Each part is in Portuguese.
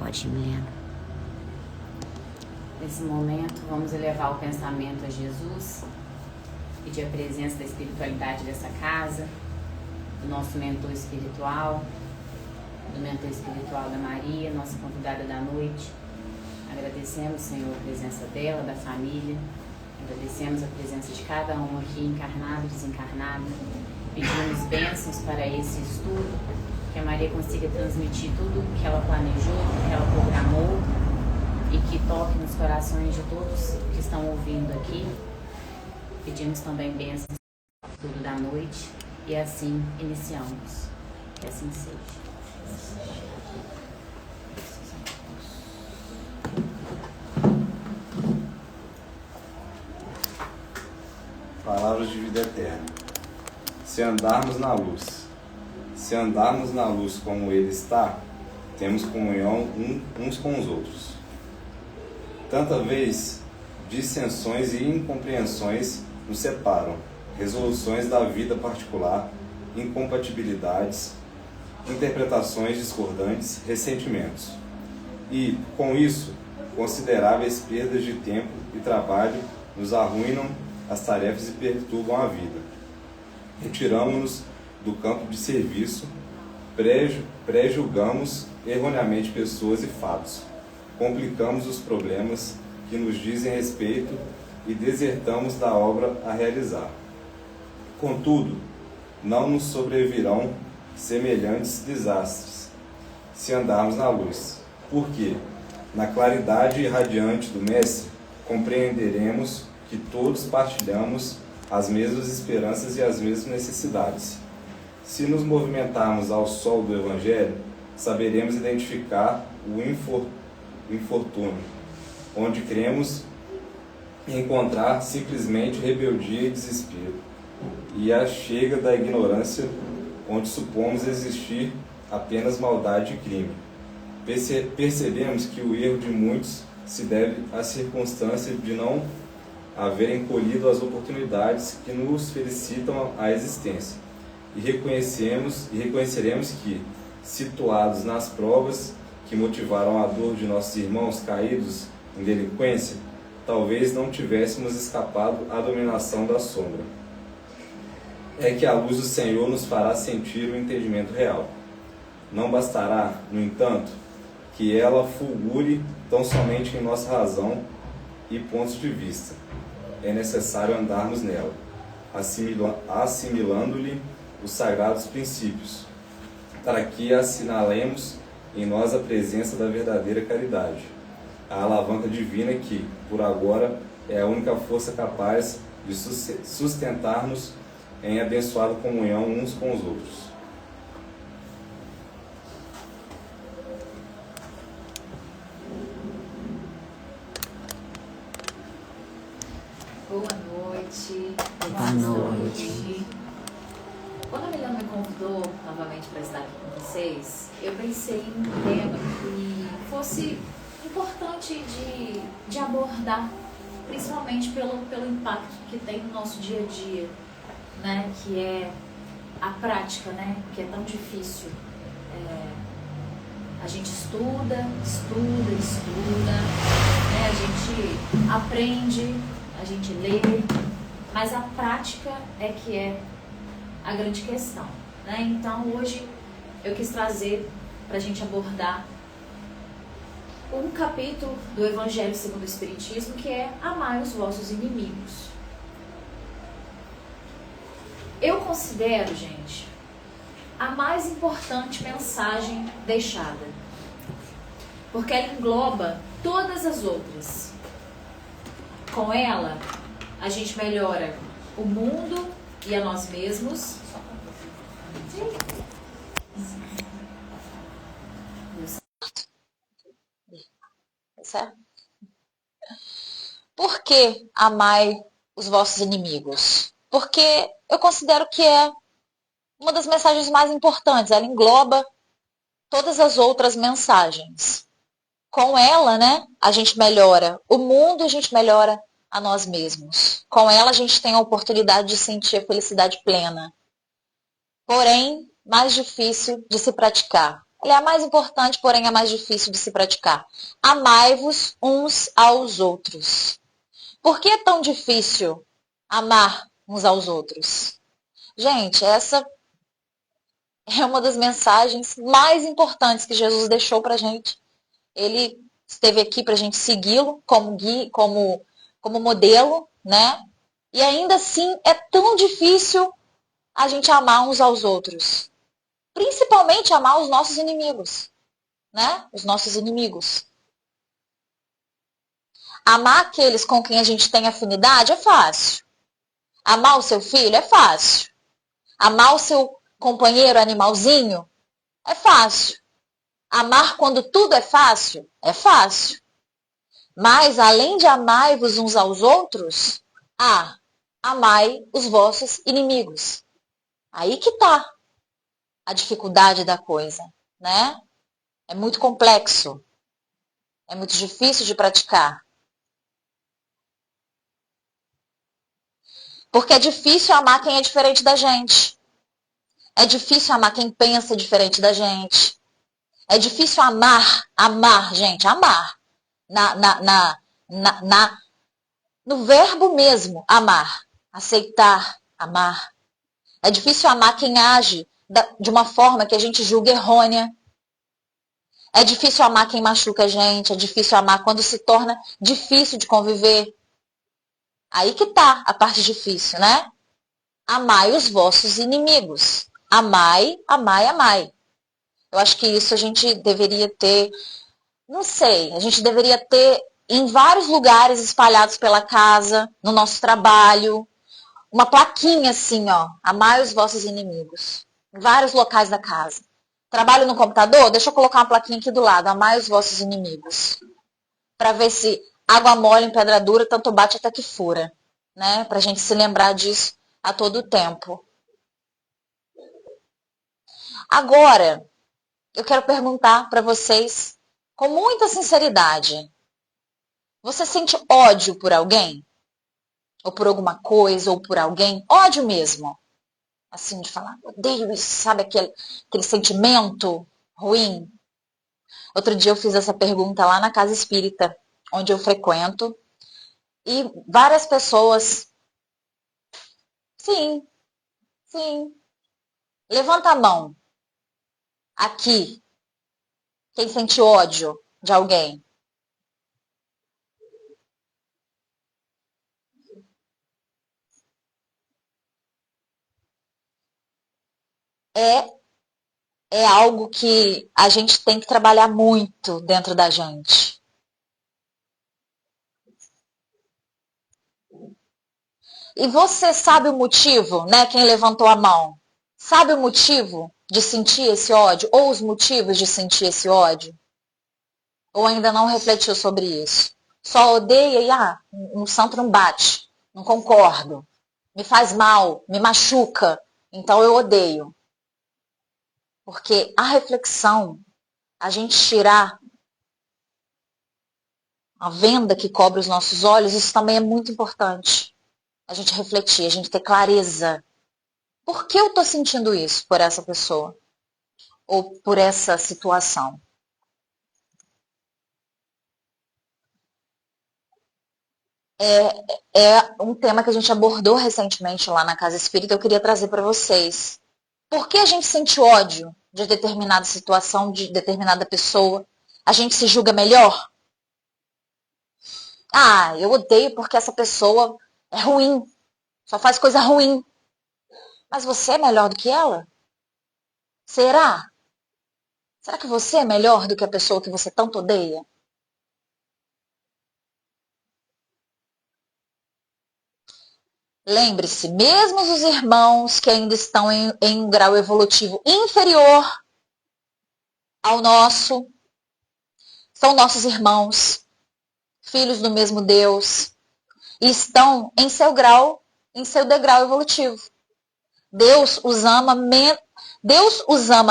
Pode ir, Milena. Nesse momento, vamos elevar o pensamento a Jesus, pedir a presença da espiritualidade dessa casa, do nosso mentor espiritual, do mentor espiritual da Maria, nossa convidada da noite. Agradecemos, Senhor, a presença dela, da família. Agradecemos a presença de cada um aqui, encarnado e desencarnado. Pedimos bênçãos para esse estudo, que a Maria consiga transmitir tudo o que ela planejou, o que ela programou, e que toque nos corações de todos que estão ouvindo aqui. Pedimos também bênçãos no estudo da noite, e assim iniciamos. Que assim seja. Palavras de vida eterna. Se andarmos na luz, se andarmos na luz como Ele está, temos comunhão uns com os outros. Tanta vez, dissensões e incompreensões nos separam, resoluções da vida particular, incompatibilidades, interpretações discordantes, ressentimentos. E, com isso, consideráveis perdas de tempo e trabalho nos arruinam as tarefas e perturbam a vida. Retiramo-nos do campo de serviço, pré-julgamos erroneamente pessoas e fatos, complicamos os problemas que nos dizem respeito e desertamos da obra a realizar. Contudo, não nos sobrevirão semelhantes desastres se andarmos na luz, porque, na claridade irradiante do Mestre, compreenderemos que todos partilhamos as mesmas esperanças e as mesmas necessidades. Se nos movimentarmos ao sol do Evangelho, saberemos identificar o infortúnio, onde cremos encontrar simplesmente rebeldia e desespero, e a chega da ignorância, onde supomos existir apenas maldade e crime. Percebemos que o erro de muitos se deve à circunstância de não haverem colhido as oportunidades que nos felicitam a existência, e reconheceremos que, situados nas provas que motivaram a dor de nossos irmãos caídos em delinquência, talvez não tivéssemos escapado à dominação da sombra. É que a luz do Senhor nos fará sentir o entendimento real. Não bastará, no entanto, que ela fulgure tão somente em nossa razão e pontos de vista. É necessário andarmos nela, assimilando-lhe os sagrados princípios, para que assinalemos em nós a presença da verdadeira caridade, a alavanca divina que, por agora, é a única força capaz de sustentar-nos em abençoada comunhão uns com os outros. Boa noite. Boa noite. Quando a Milena me convidou novamente para estar aqui com vocês, eu pensei em um tema que fosse importante de abordar, principalmente pelo impacto que tem no nosso dia a dia, né? Que é a prática, né? Que é tão difícil. A gente estuda, né? A gente aprende, a gente lê, mas a prática é que é a grande questão, né? Então hoje eu quis trazer para a gente abordar um capítulo do Evangelho segundo o Espiritismo, que é amai os vossos inimigos. Eu considero, gente, a mais importante mensagem deixada, porque ela engloba todas as outras. Com ela, a gente melhora o mundo e a nós mesmos. Certo? Por que amai os vossos inimigos? Porque eu considero que é uma das mensagens mais importantes. Ela engloba todas as outras mensagens. Com ela, né, a gente melhora o mundo, a gente melhora a nós mesmos. Com ela, a gente tem a oportunidade de sentir a felicidade plena. Porém, mais difícil de se praticar. Ela é a mais importante, porém a mais difícil de se praticar. Amai-vos uns aos outros. Por que é tão difícil amar uns aos outros? Gente, essa é uma das mensagens mais importantes que Jesus deixou pra gente. Ele esteve aqui pra gente segui-lo como guia, como modelo, né? E ainda assim é tão difícil a gente amar uns aos outros. Principalmente amar os nossos inimigos, né? Os nossos inimigos. Amar aqueles com quem a gente tem afinidade é fácil. Amar o seu filho é fácil. Amar o seu companheiro animalzinho é fácil. Amar quando tudo é fácil é fácil. Mas além de amai-vos uns aos outros, amai os vossos inimigos. Aí que tá a dificuldade da coisa, né? É muito complexo. É muito difícil de praticar. Porque é difícil amar quem é diferente da gente. É difícil amar quem pensa diferente da gente. É difícil amar, gente, amar. No verbo mesmo, amar. Aceitar, amar. É difícil amar quem age de uma forma que a gente julga errônea. É difícil amar quem machuca a gente. É difícil amar quando se torna difícil de conviver. Aí que tá a parte difícil, né? Amai os vossos inimigos. Amai, amai, amai. Eu acho que isso a gente deveria ter, não sei, a gente deveria ter em vários lugares espalhados pela casa, no nosso trabalho, uma plaquinha assim, ó, amai os vossos inimigos. Em vários locais da casa. Trabalho no computador? Deixa eu colocar uma plaquinha aqui do lado, amai os vossos inimigos. Para ver se água mole em pedra dura, tanto bate até que fura, né? Pra gente se lembrar disso a todo tempo. Agora, eu quero perguntar para vocês, com muita sinceridade, você sente ódio por alguém? Ou por alguma coisa, ou por alguém? Ódio mesmo. Assim, de falar, odeio isso, sabe aquele sentimento ruim? Outro dia eu fiz essa pergunta lá na casa espírita, onde eu frequento, e várias pessoas, sim, levanta a mão, aqui, quem sente ódio de alguém? É algo que a gente tem que trabalhar muito dentro da gente. E você sabe o motivo, né? Quem levantou a mão? Sabe o motivo de sentir esse ódio? Ou os motivos de sentir esse ódio? Ou ainda não refletiu sobre isso? Só odeia e, um santo não bate. Não concordo. Me faz mal, me machuca. Então eu odeio. Porque a reflexão, a gente tirar a venda que cobre os nossos olhos, isso também é muito importante. A gente refletir, a gente ter clareza. Por que eu estou sentindo isso por essa pessoa? Ou por essa situação? É um tema que a gente abordou recentemente lá na Casa Espírita, eu queria trazer para vocês. Por que a gente sente ódio de determinada situação, de determinada pessoa? A gente se julga melhor? Eu odeio porque essa pessoa é ruim, só faz coisa ruim. Mas você é melhor do que ela? Será? Será que você é melhor do que a pessoa que você tanto odeia? Lembre-se, mesmo os irmãos que ainda estão em um grau evolutivo inferior ao nosso, são nossos irmãos, filhos do mesmo Deus, e estão em seu degrau evolutivo. Deus os ama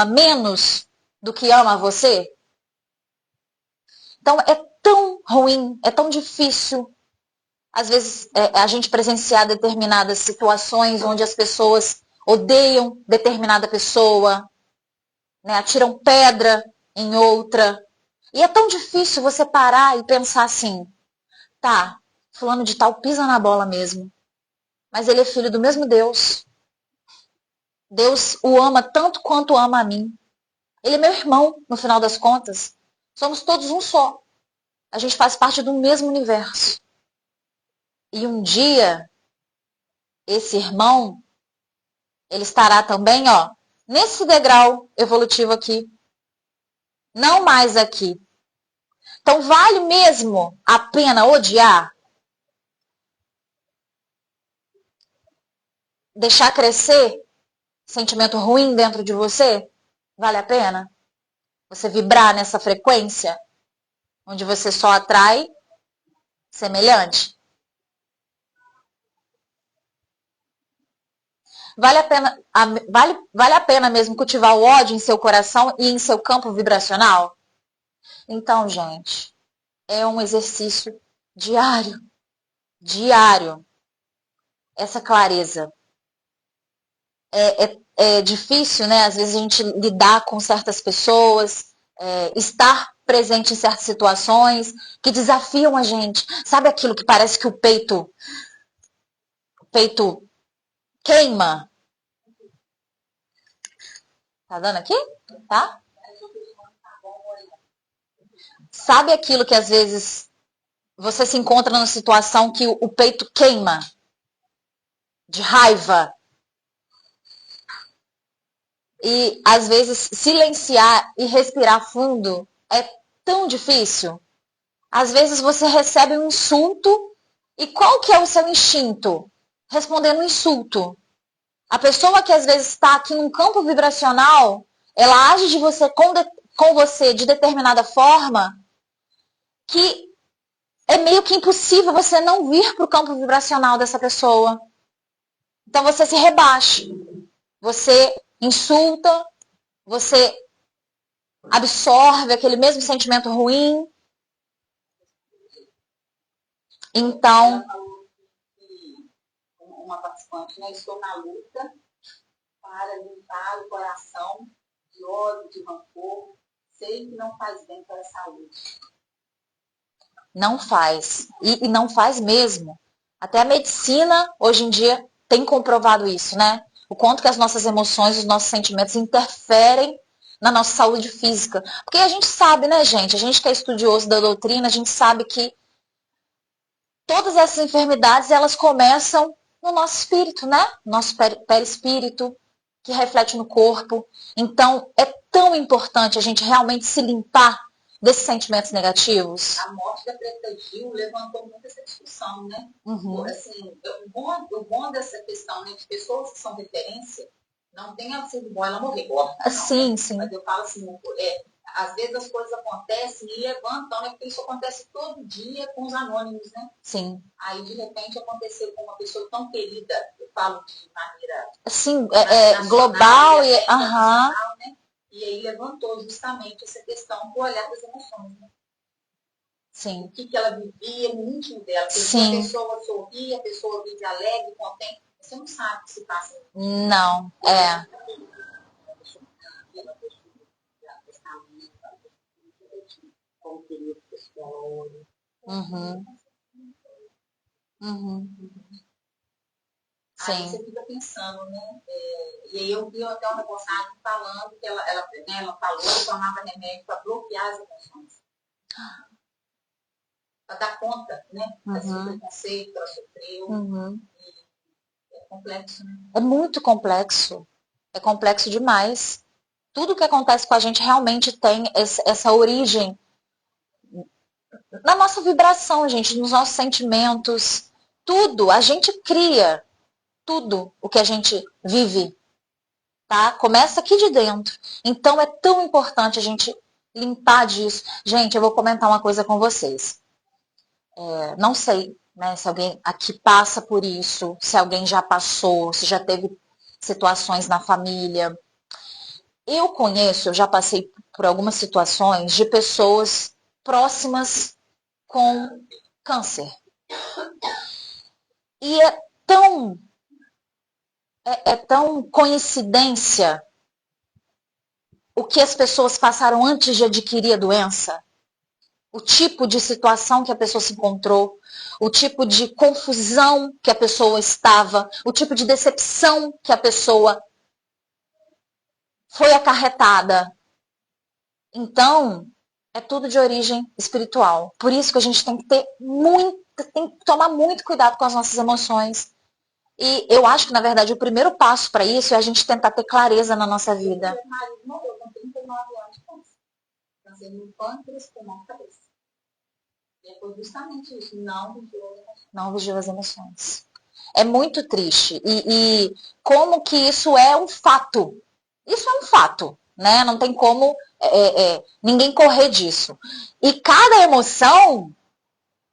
menos do que ama você? Então é tão ruim, é tão difícil às vezes a gente presenciar determinadas situações onde as pessoas odeiam determinada pessoa, né, atiram pedra em outra. E é tão difícil você parar e pensar assim, tá, fulano de tal pisa na bola mesmo, mas ele é filho do mesmo Deus. Deus o ama tanto quanto ama a mim. Ele é meu irmão, no final das contas. Somos todos um só. A gente faz parte do mesmo universo. E um dia, esse irmão, ele estará também, ó, nesse degrau evolutivo aqui. Não mais aqui. Então, vale mesmo a pena odiar? Deixar crescer sentimento ruim dentro de você? Vale a pena? Você vibrar nessa frequência? Onde você só atrai semelhante? Vale a pena mesmo cultivar o ódio em seu coração e em seu campo vibracional? Então, gente, é um exercício diário. Diário. Essa clareza. É difícil, né? Às vezes a gente lidar com certas pessoas, estar presente em certas situações que desafiam a gente. Sabe aquilo que parece que o peito queima? Tá dando aqui? Tá? Sabe aquilo que às vezes você se encontra numa situação que o peito queima? De raiva. E às vezes silenciar e respirar fundo é tão difícil. Às vezes você recebe um insulto e qual que é o seu instinto? Responder um insulto. A pessoa que às vezes está aqui num campo vibracional, ela age com você de determinada forma que é meio que impossível você não vir para o campo vibracional dessa pessoa. Então você se rebaixa. Você insulta, você absorve aquele mesmo sentimento ruim. Então, uma participante, né? Estou na luta para limpar o coração de ódio, de rancor. Sei que não faz bem para a saúde. não faz. E não faz mesmo. Até a medicina, hoje em dia, tem comprovado isso, né? O quanto que as nossas emoções, os nossos sentimentos interferem na nossa saúde física. Porque a gente sabe, né, gente? A gente que é estudioso da doutrina, a gente sabe que todas essas enfermidades, elas começam no nosso espírito, né? Nosso perispírito, que reflete no corpo. Então, é tão importante a gente realmente se limpar desses sentimentos negativos. A morte da Preta Gil levantou muito essa discussão, né? Uhum. Assim, o bom dessa questão, né, de pessoas que são referência, não tem sido bom ela morrer. Sim, né? sim. Mas eu falo assim, às vezes as coisas acontecem e levantam, né? Porque isso acontece todo dia com os anônimos, né? Sim. Aí, de repente, aconteceu com uma pessoa tão querida, eu falo de maneira Sim, nacional, global e e... até Aham. internacional, né? E aí levantou justamente essa questão do olhar das emoções, né? Sim. O que ela vivia no íntimo dela. Porque Sim. a pessoa sorria, a pessoa vive alegre, contente, você não sabe o que se passa. Não, é. Uhum. Uhum. Aí Sim. você fica pensando, né? E aí eu vi até uma reportagem falando que ela falou que tomava remédio para bloquear as emoções. Para dar conta, né? Desse preconceito que ela sofreu. Uhum. É complexo, né? É muito complexo. É complexo demais. Tudo que acontece com a gente realmente tem essa origem na nossa vibração, gente, nos nossos sentimentos. Tudo. A gente cria tudo o que a gente vive. Tá? Começa aqui de dentro. Então é tão importante a gente limpar disso. Gente, eu vou comentar uma coisa com vocês. Não sei, né, se alguém aqui passa por isso, se alguém já passou, se já teve situações na família. Eu já passei por algumas situações de pessoas próximas com câncer. E é tão coincidência o que as pessoas passaram antes de adquirir a doença? O tipo de situação que a pessoa se encontrou, o tipo de confusão que a pessoa estava, o tipo de decepção que a pessoa foi acarretada. Então, é tudo de origem espiritual. Por isso que a gente tem que tem que tomar muito cuidado com as nossas emoções. E eu acho que, na verdade, o primeiro passo para isso é a gente tentar ter clareza na nossa vida. Meu marido morreu com 39 anos de câncer. Câncer no pâncreas com na cabeça. E foi justamente isso, não vigiou as emoções. Não vigiou as emoções. É muito triste. E como que isso é um fato? Isso é um fato, né? Não tem como ninguém correr disso. E cada emoção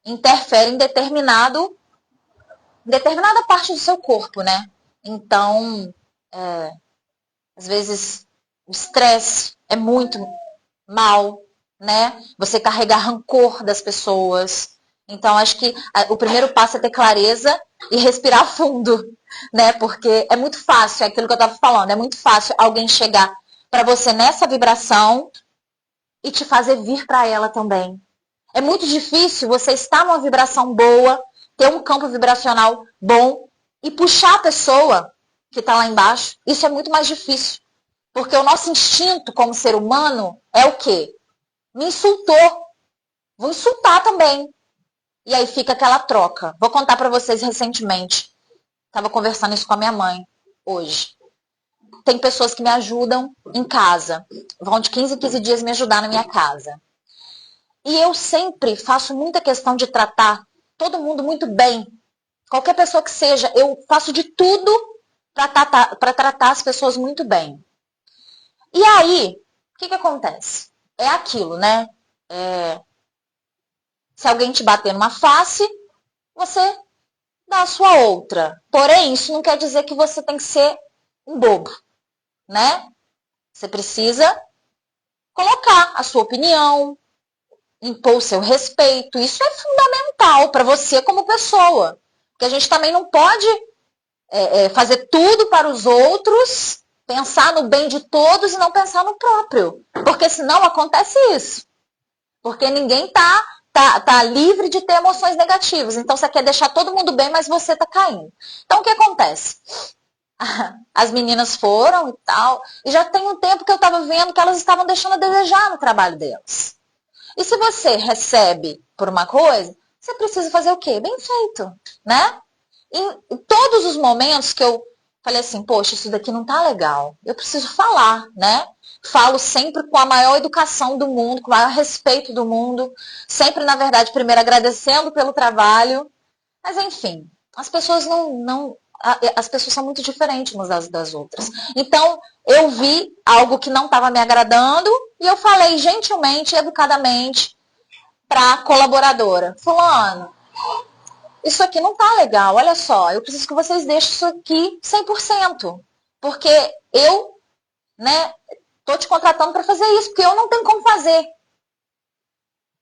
interfere em determinada parte do seu corpo, né? Então, às vezes, o estresse é muito mal, né? Você carregar rancor das pessoas. Então, acho que o primeiro passo é ter clareza e respirar fundo, né? Porque é muito fácil, é aquilo que eu estava falando, é muito fácil alguém chegar para você nessa vibração e te fazer vir para ela também. É muito difícil você estar numa vibração boa, ter um campo vibracional bom e puxar a pessoa que está lá embaixo. Isso é muito mais difícil. Porque o nosso instinto como ser humano é o quê? Me insultou. Vou insultar também. E aí fica aquela troca. Vou contar para vocês recentemente. Estava conversando isso com a minha mãe hoje. Tem pessoas que me ajudam em casa. Vão de 15 em 15 dias me ajudar na minha casa. E eu sempre faço muita questão de tratar todo mundo muito bem. Qualquer pessoa que seja, eu faço de tudo para tratar as pessoas muito bem. E aí, o que acontece? É aquilo, né? Se alguém te bater numa face, você dá a sua outra. Porém, isso não quer dizer que você tem que ser um bobo, né? Você precisa colocar a sua opinião, impor o seu respeito. Isso é fundamental para você como pessoa. Porque a gente também não pode fazer tudo para os outros, pensar no bem de todos e não pensar no próprio. Porque senão acontece isso. Porque ninguém tá livre de ter emoções negativas. Então você quer deixar todo mundo bem, mas você tá caindo. Então o que acontece? As meninas foram e tal, e já tem um tempo que eu estava vendo que elas estavam deixando a desejar no trabalho delas. E se você recebe por uma coisa, você precisa fazer o quê? Bem feito, né? Em todos os momentos que eu falei assim, poxa, isso daqui não tá legal, eu preciso falar, né? Falo sempre com a maior educação do mundo, com o maior respeito do mundo, sempre, na verdade, primeiro agradecendo pelo trabalho, mas enfim, as pessoas as pessoas são muito diferentes umas das outras. Então, eu vi algo que não estava me agradando e eu falei gentilmente, educadamente, para a colaboradora. Fulano, isso aqui não tá legal, olha só, eu preciso que vocês deixem isso aqui 100%. Porque eu, né, tô te contratando para fazer isso, porque eu não tenho como fazer.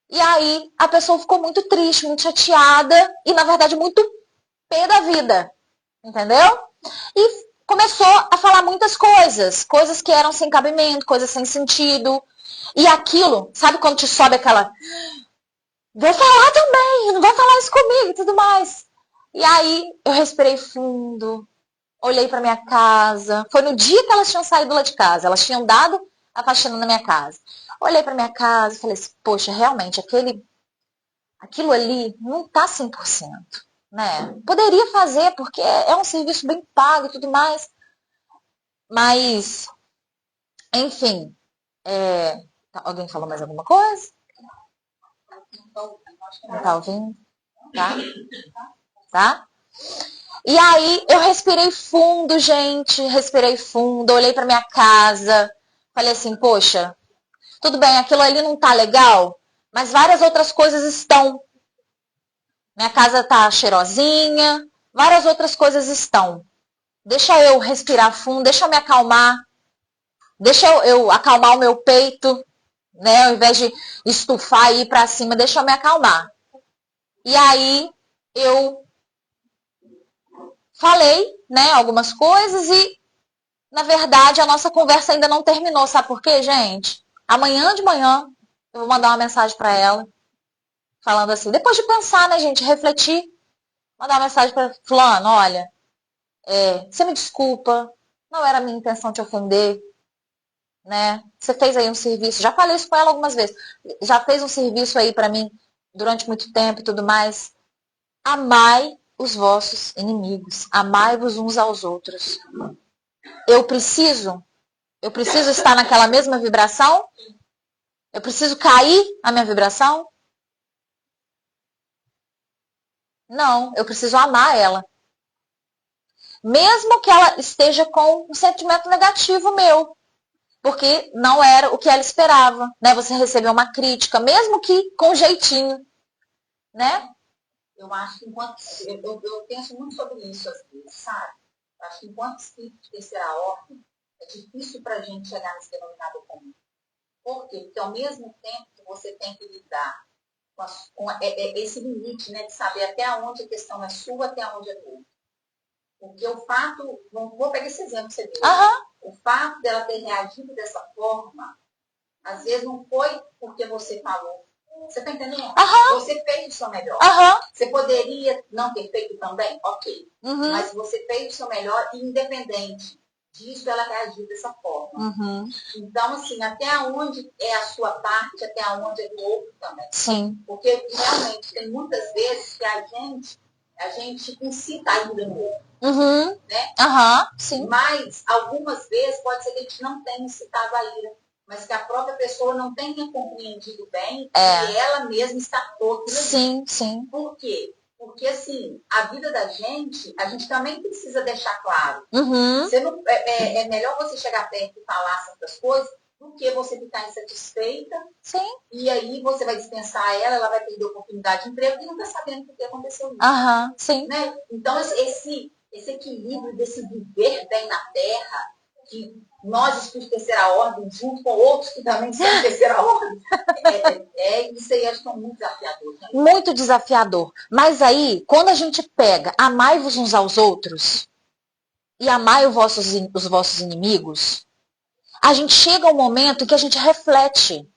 E aí, a pessoa ficou muito triste, muito chateada e, na verdade, muito pé da vida. Entendeu? E começou a falar muitas coisas que eram sem cabimento, coisas sem sentido. E aquilo, sabe quando te sobe aquela... Vou falar também, não vai falar isso comigo e tudo mais. E aí eu respirei fundo, olhei para minha casa. Foi no dia que elas tinham saído lá de casa, elas tinham dado a faxina na minha casa. Olhei para minha casa e falei assim, poxa, realmente, aquilo ali não tá 100%. Né? Poderia fazer, porque é um serviço bem pago e tudo mais. Mas, enfim. Alguém falou mais alguma coisa? Não tá ouvindo? Tá? E aí, eu respirei fundo, gente. Respirei fundo, olhei pra minha casa. Falei assim, poxa, tudo bem, aquilo ali não tá legal, mas várias outras coisas estão. Minha casa tá cheirosinha, várias outras coisas estão. Deixa eu respirar fundo, deixa eu me acalmar. Deixa eu acalmar o meu peito, né? Ao invés de estufar e ir pra cima, deixa eu me acalmar. E aí eu falei, né, algumas coisas e Na verdade, a nossa conversa ainda não terminou. Sabe por quê, gente? Amanhã de manhã eu vou mandar uma mensagem para ela, falando assim, depois de pensar, né, gente, refletir, mandar uma mensagem para fulano, olha, você me desculpa, não era a minha intenção te ofender, né? Você fez aí um serviço, já falei isso com ela algumas vezes, já fez um serviço aí para mim durante muito tempo e tudo mais. Amai os vossos inimigos, amai-vos uns aos outros. Eu preciso estar naquela mesma vibração? Eu preciso cair a minha vibração? Não, eu preciso amar ela. Mesmo que ela esteja com um sentimento negativo meu. Porque não era o que ela esperava, né? Você recebeu uma crítica, mesmo que com jeitinho, né? Eu acho que enquanto... Eu penso muito sobre isso às vezes, sabe? Eu acho que enquanto espírito de terceira ordem, é difícil para a gente chegar nesse denominador comum. Por quê? Porque ao mesmo tempo que você tem que lidar com esse limite, né? De saber até onde a questão é sua, até onde é do outro. Porque o fato... Vou pegar esse exemplo que você deu. O fato dela ter reagido dessa forma, às vezes não foi porque você falou. Você está entendendo? Você fez o seu melhor. Você poderia não ter feito também? Ok. Mas você fez o seu melhor e independente disso, ela reagiu dessa forma. Então, assim, até onde é a sua parte, até onde é do outro também. Sim. Porque realmente tem muitas vezes que a gente incita a ira no outro. Né? Sim. Mas algumas vezes pode ser que a gente não tenha incitado a ira, mas que a própria pessoa não tenha compreendido bem que ela mesma está toda. Sim, sim. Por quê? Porque, assim, a vida da gente, a gente também precisa deixar claro. Você não, é melhor você chegar perto e falar certas coisas do que você ficar insatisfeita. Sim. E aí você vai dispensar ela vai perder a oportunidade de emprego e não está sabendo o que aconteceu isso. Sim. Né? Então, esse equilíbrio desse viver bem na Terra, que nós, espíritos de terceira ordem, junto com outros que também são de terceira ordem, isso aí acho que é muito desafiador. Né? Muito desafiador. Mas aí, quando a gente pega amai-vos uns aos outros e amai os vossos inimigos, a gente chega a um momento em que a gente reflete.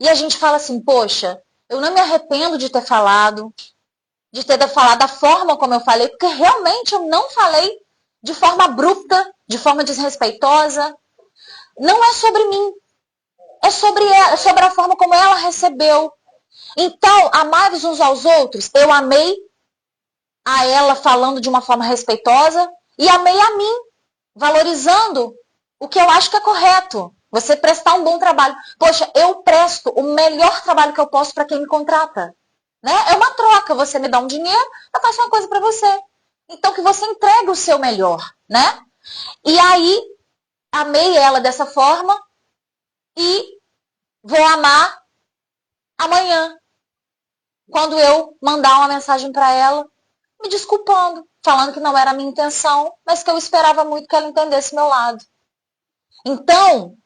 E a gente fala assim, poxa, eu não me arrependo de ter falado da forma como eu falei, porque realmente eu não falei de forma abrupta, de forma desrespeitosa. Não é sobre mim. É sobre ela, é sobre a forma como ela recebeu. Então, amai-vos uns aos outros. Eu amei a ela falando de uma forma respeitosa e amei a mim, valorizando o que eu acho que é correto. Você prestar um bom trabalho. Poxa, eu presto o melhor trabalho que eu posso para quem me contrata. Né? É uma troca. Você me dá um dinheiro, eu faço uma coisa para você. Então, que você entregue o seu melhor. Né? E aí, amei ela dessa forma e vou amar amanhã. Quando eu mandar uma mensagem para ela, me desculpando, falando que não era a minha intenção, mas que eu esperava muito que ela entendesse meu lado. Então,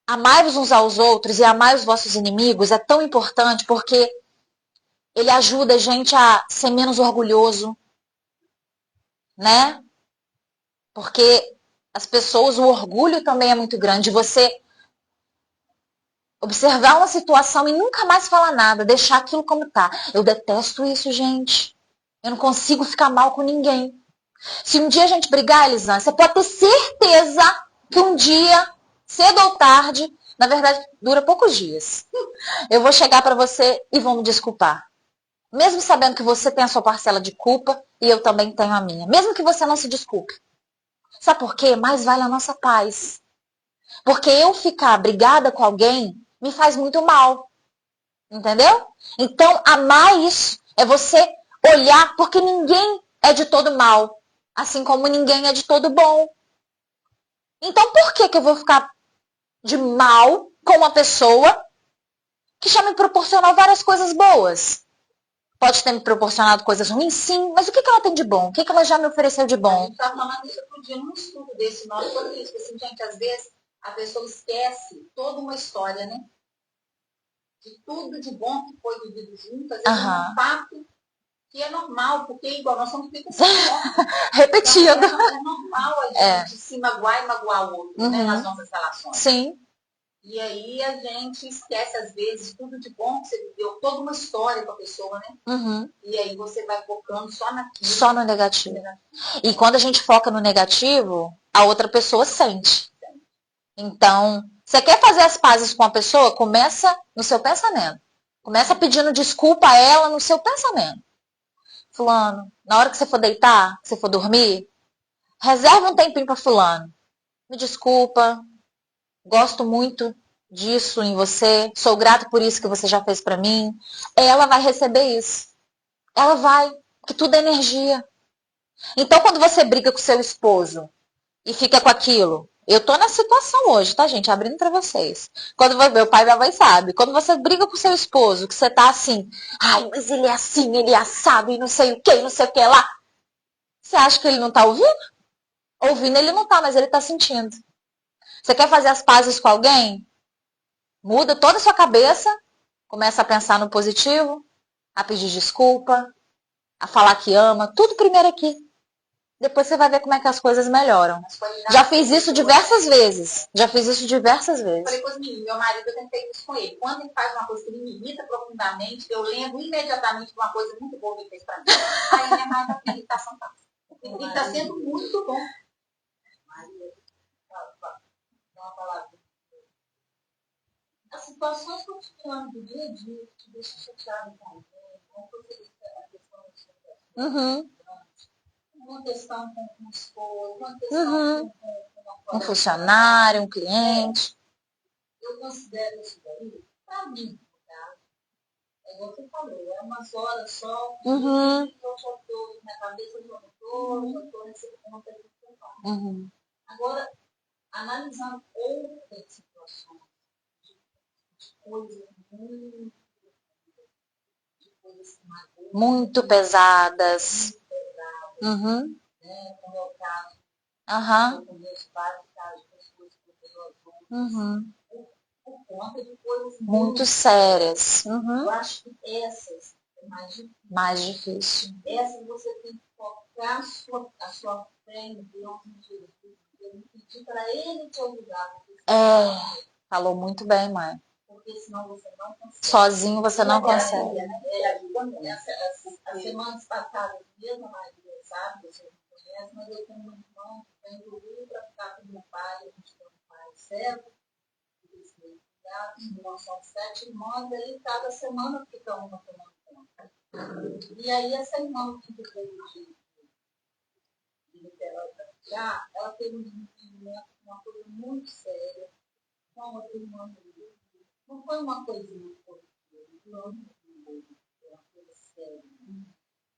amai-vos uns aos outros e amai os vossos inimigos é tão importante porque ele ajuda a gente a ser menos orgulhoso, né? Porque as pessoas, o orgulho também é muito grande. Você observar uma situação e nunca mais falar nada, deixar aquilo como tá. Eu detesto isso, gente. Eu não consigo ficar mal com ninguém. Se um dia a gente brigar, Elisânia, você pode ter certeza que um dia, cedo ou tarde, na verdade, dura poucos dias, eu vou chegar para você e vou me desculpar. Mesmo sabendo que você tem a sua parcela de culpa e eu também tenho a minha. Mesmo que você não se desculpe. Sabe por quê? Mais vale a nossa paz. Porque eu ficar brigada com alguém me faz muito mal. Entendeu? Então, amar isso é você olhar, porque ninguém é de todo mal. Assim como ninguém é de todo bom. Então, por que eu vou ficar de mal com uma pessoa que já me proporcionou várias coisas boas? Pode ter me proporcionado coisas ruins, sim, mas o que ela tem de bom? O que ela já me ofereceu de bom? A gente estava falando isso outro dia num estudo desse nosso, quando isso, assim, gente, às vezes a pessoa esquece toda uma história, né? De tudo de bom que foi vivido junto, às vezes um fato Que é normal, porque igual nós somos feitos Repetido. Então, é normal a gente se magoar e magoar o outro, né, nas nossas relações. Sim. E aí a gente esquece, às vezes, tudo de bom que você viveu, toda uma história com a pessoa, né? E aí você vai focando só naquilo. Só no negativo. E quando a gente foca no negativo, a outra pessoa sente. Então, você quer fazer as pazes com a pessoa? Começa no seu pensamento. Começa pedindo desculpa a ela no seu pensamento. Fulano, na hora que você for deitar, que você for dormir, reserva um tempinho para fulano. Me desculpa, gosto muito disso em você, sou grato por isso que você já fez para mim. Ela vai receber isso. Ela vai, porque tudo é energia. Então, quando você briga com seu esposo e fica com aquilo, eu tô na situação hoje, tá, gente? Abrindo pra vocês. Quando meu pai e minha mãe sabem. Quando você briga com seu esposo, que você tá assim, ai, mas ele é assim, ele é assado, e não sei o que, não sei o que lá. Você acha que ele não tá ouvindo? Ouvindo ele não tá, mas ele tá sentindo. Você quer fazer as pazes com alguém? Muda toda a sua cabeça, começa a pensar no positivo, a pedir desculpa, a falar que ama, tudo primeiro aqui. Depois você vai ver como é que as coisas melhoram. Já fiz isso diversas vezes. Falei com os meninos, meu marido, eu tenho feito isso com ele. Quando ele faz uma coisa que ele me irrita profundamente, eu lembro imediatamente de uma coisa muito boa que ele fez pra mim. Aí minha raiva a irritação tá. E tá sendo muito bom. Maria, dá uma palavra. As situações cotidianas do dia a dia que te deixam chateado com alguém, como você disse, a questão da sua uma questão com o esposo, uma questão com um funcionário, um cliente. Eu considero isso daí, para mim, tá? É igual você falou, é umas horas só, eu já estou, minha cabeça já estou nesse ponto aqui que eu falo. Agora, analisando outras situações, de coisas muito pesadas. Né? Como é o caso, eu conheço vários casos de pessoas que têm por conta de coisas muito sérias. Eu acho que essas é mais difícil. Essas você tem que focar a sua fé em Deus, em Jesus, e pedir para Ele te ajudar. Falou muito bem, mãe. Porque senão você não consegue. Sozinho você não consegue. Ele ajuda muito. As semanas passadas mesmo, a Maria sabe, você não conhece, mas eu tenho uma irmã que vem do Rio para ficar com meu pai, a gente tem um pai certo. Nós somos 7 irmãs, aí cada semana ficamos uma semana juntas. E aí essa irmã que veio de Niterói para cá, ela teve um desenvolvimento, uma coisa muito séria, com a outra irmã dele. Não foi uma coisinha não foi uma coisa séria.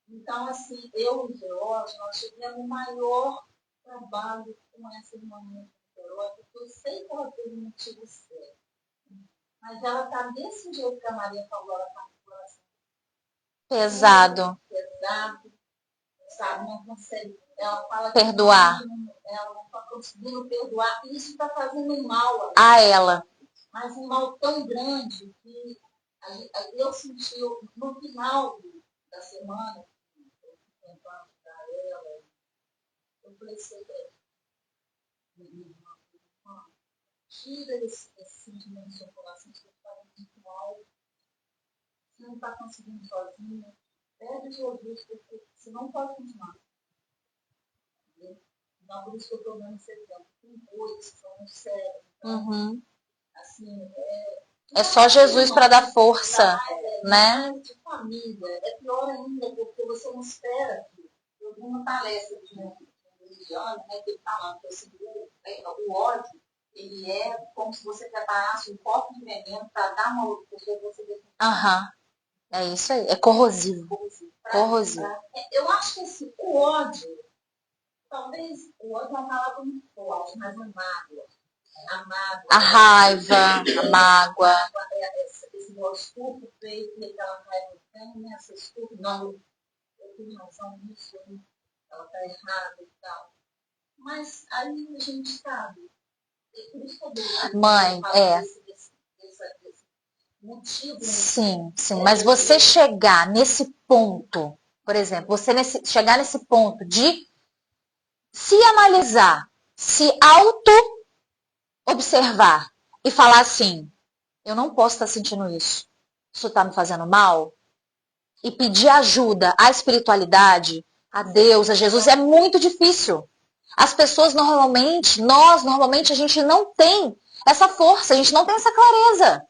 Então, assim, eu e o George, nós tivemos o maior trabalho com essa irmã de Niterói, porque eu sei que ela teve um motivo sério. Mas ela está desse jeito que a Maria falou, ela está com o coração pesado, sabe? Não consegue. Ela fala perdoar. Ela não está conseguindo perdoar. E isso está fazendo mal a ela. Mas um mal tão grande que eu senti no final da semana, contando para ela, eu falei assim, tira esse sentimento do seu coração, você está muito mal, você não está conseguindo sozinho, pede Jesus, porque você não pode continuar. Então, por isso que eu estou dando esse exemplo. Tem coisas que são sérias. Então, assim, é só Jesus para dar força, né? De família. É pior ainda, porque você não espera que eu vi uma palestra de um religioso, né, que ele falando que o ódio, ele é como se você preparasse um copo de veneno para dar uma outra pessoa que você deixa. É isso aí, é corrosivo. Corrosivo. Eu acho que o ódio, talvez o ódio é uma palavra muito forte, mas a mágoa. A raiva, a mágoa. Esse meu estupro feito, que aquela raiva tem, né? Essa estupro, não, eu tenho razão nisso, ela está errada e tal. Mas aí a gente sabe. Por isso que mãe, desse motivo. Sim, mas você chegar nesse ponto Por exemplo, você chegar nesse ponto de se analisar, se auto-observar e falar assim, eu não posso estar sentindo isso. Isso está me fazendo mal? E pedir ajuda à espiritualidade, a Deus, a Jesus, é muito difícil. As pessoas normalmente, a gente não tem essa força, a gente não tem essa clareza.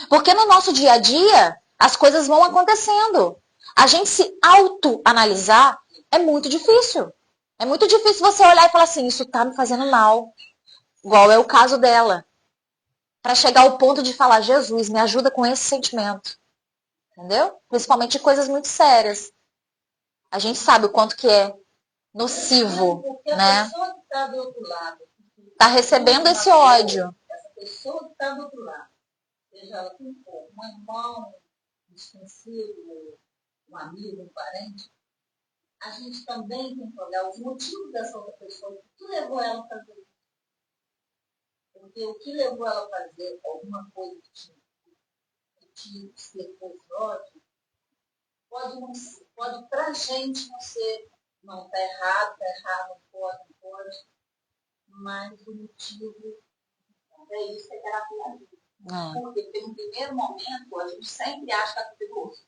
Porque no nosso dia a dia, as coisas vão acontecendo. A gente se auto-analisar é muito difícil. É muito difícil você olhar e falar assim, isso tá me fazendo mal. Igual é o caso dela. Para chegar ao ponto de falar, Jesus, me ajuda com esse sentimento. Entendeu? Principalmente coisas muito sérias. A gente sabe o quanto que é nocivo, porque né? A pessoa que está do outro lado. Tá recebendo esse ódio. Essa pessoa que está do outro lado. Seja ela quem for, um irmão, um desconhecido, um amigo, um parente. A gente também tem que olhar os motivos dessa outra pessoa. O que levou ela a fazer isso? Porque o que levou ela a fazer alguma coisa que te despertou esse ódio, pode pra gente não ser, não, tá errado, não pode, mas o motivo é isso que é terapia. Porque no primeiro momento a gente sempre acha que é tudo egoísta.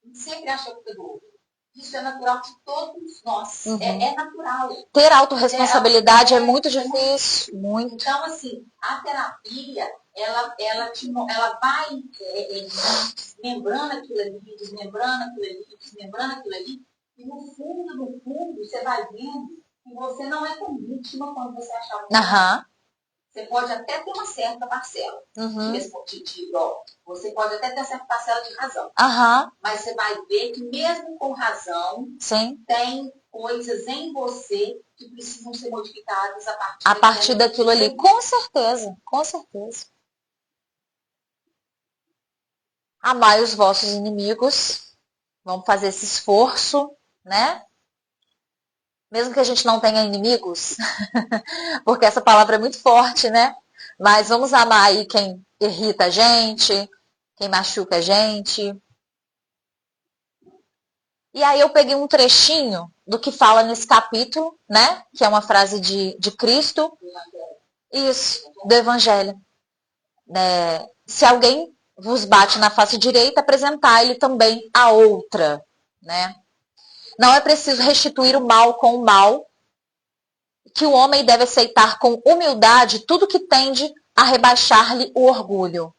A gente sempre acha que é tudo egoísta. Isso é natural de todos nós. Uhum. É natural. Ter autorresponsabilidade é muito difícil. Muito. Então, assim, a terapia, ela vai desmembrando aquilo ali, e no fundo, você vai vendo que você não é tão vítima quando você achava que Você pode até ter uma certa parcela. Você pode até ter uma certa parcela de razão. Mas você vai ver que mesmo com razão, tem coisas em você que precisam ser modificadas a partir daquilo ali. Com certeza. Amai os vossos inimigos. Vamos fazer esse esforço, né? Mesmo que a gente não tenha inimigos, porque essa palavra é muito forte, né? Mas vamos amar aí quem irrita a gente, quem machuca a gente. E aí eu peguei um trechinho do que fala nesse capítulo, né? Que é uma frase de Cristo. Isso, do Evangelho. Se alguém vos bate na face direita, apresentai-lhe também a outra, né? Não é preciso restituir o mal com o mal, que o homem deve aceitar com humildade tudo que tende a rebaixar-lhe o orgulho,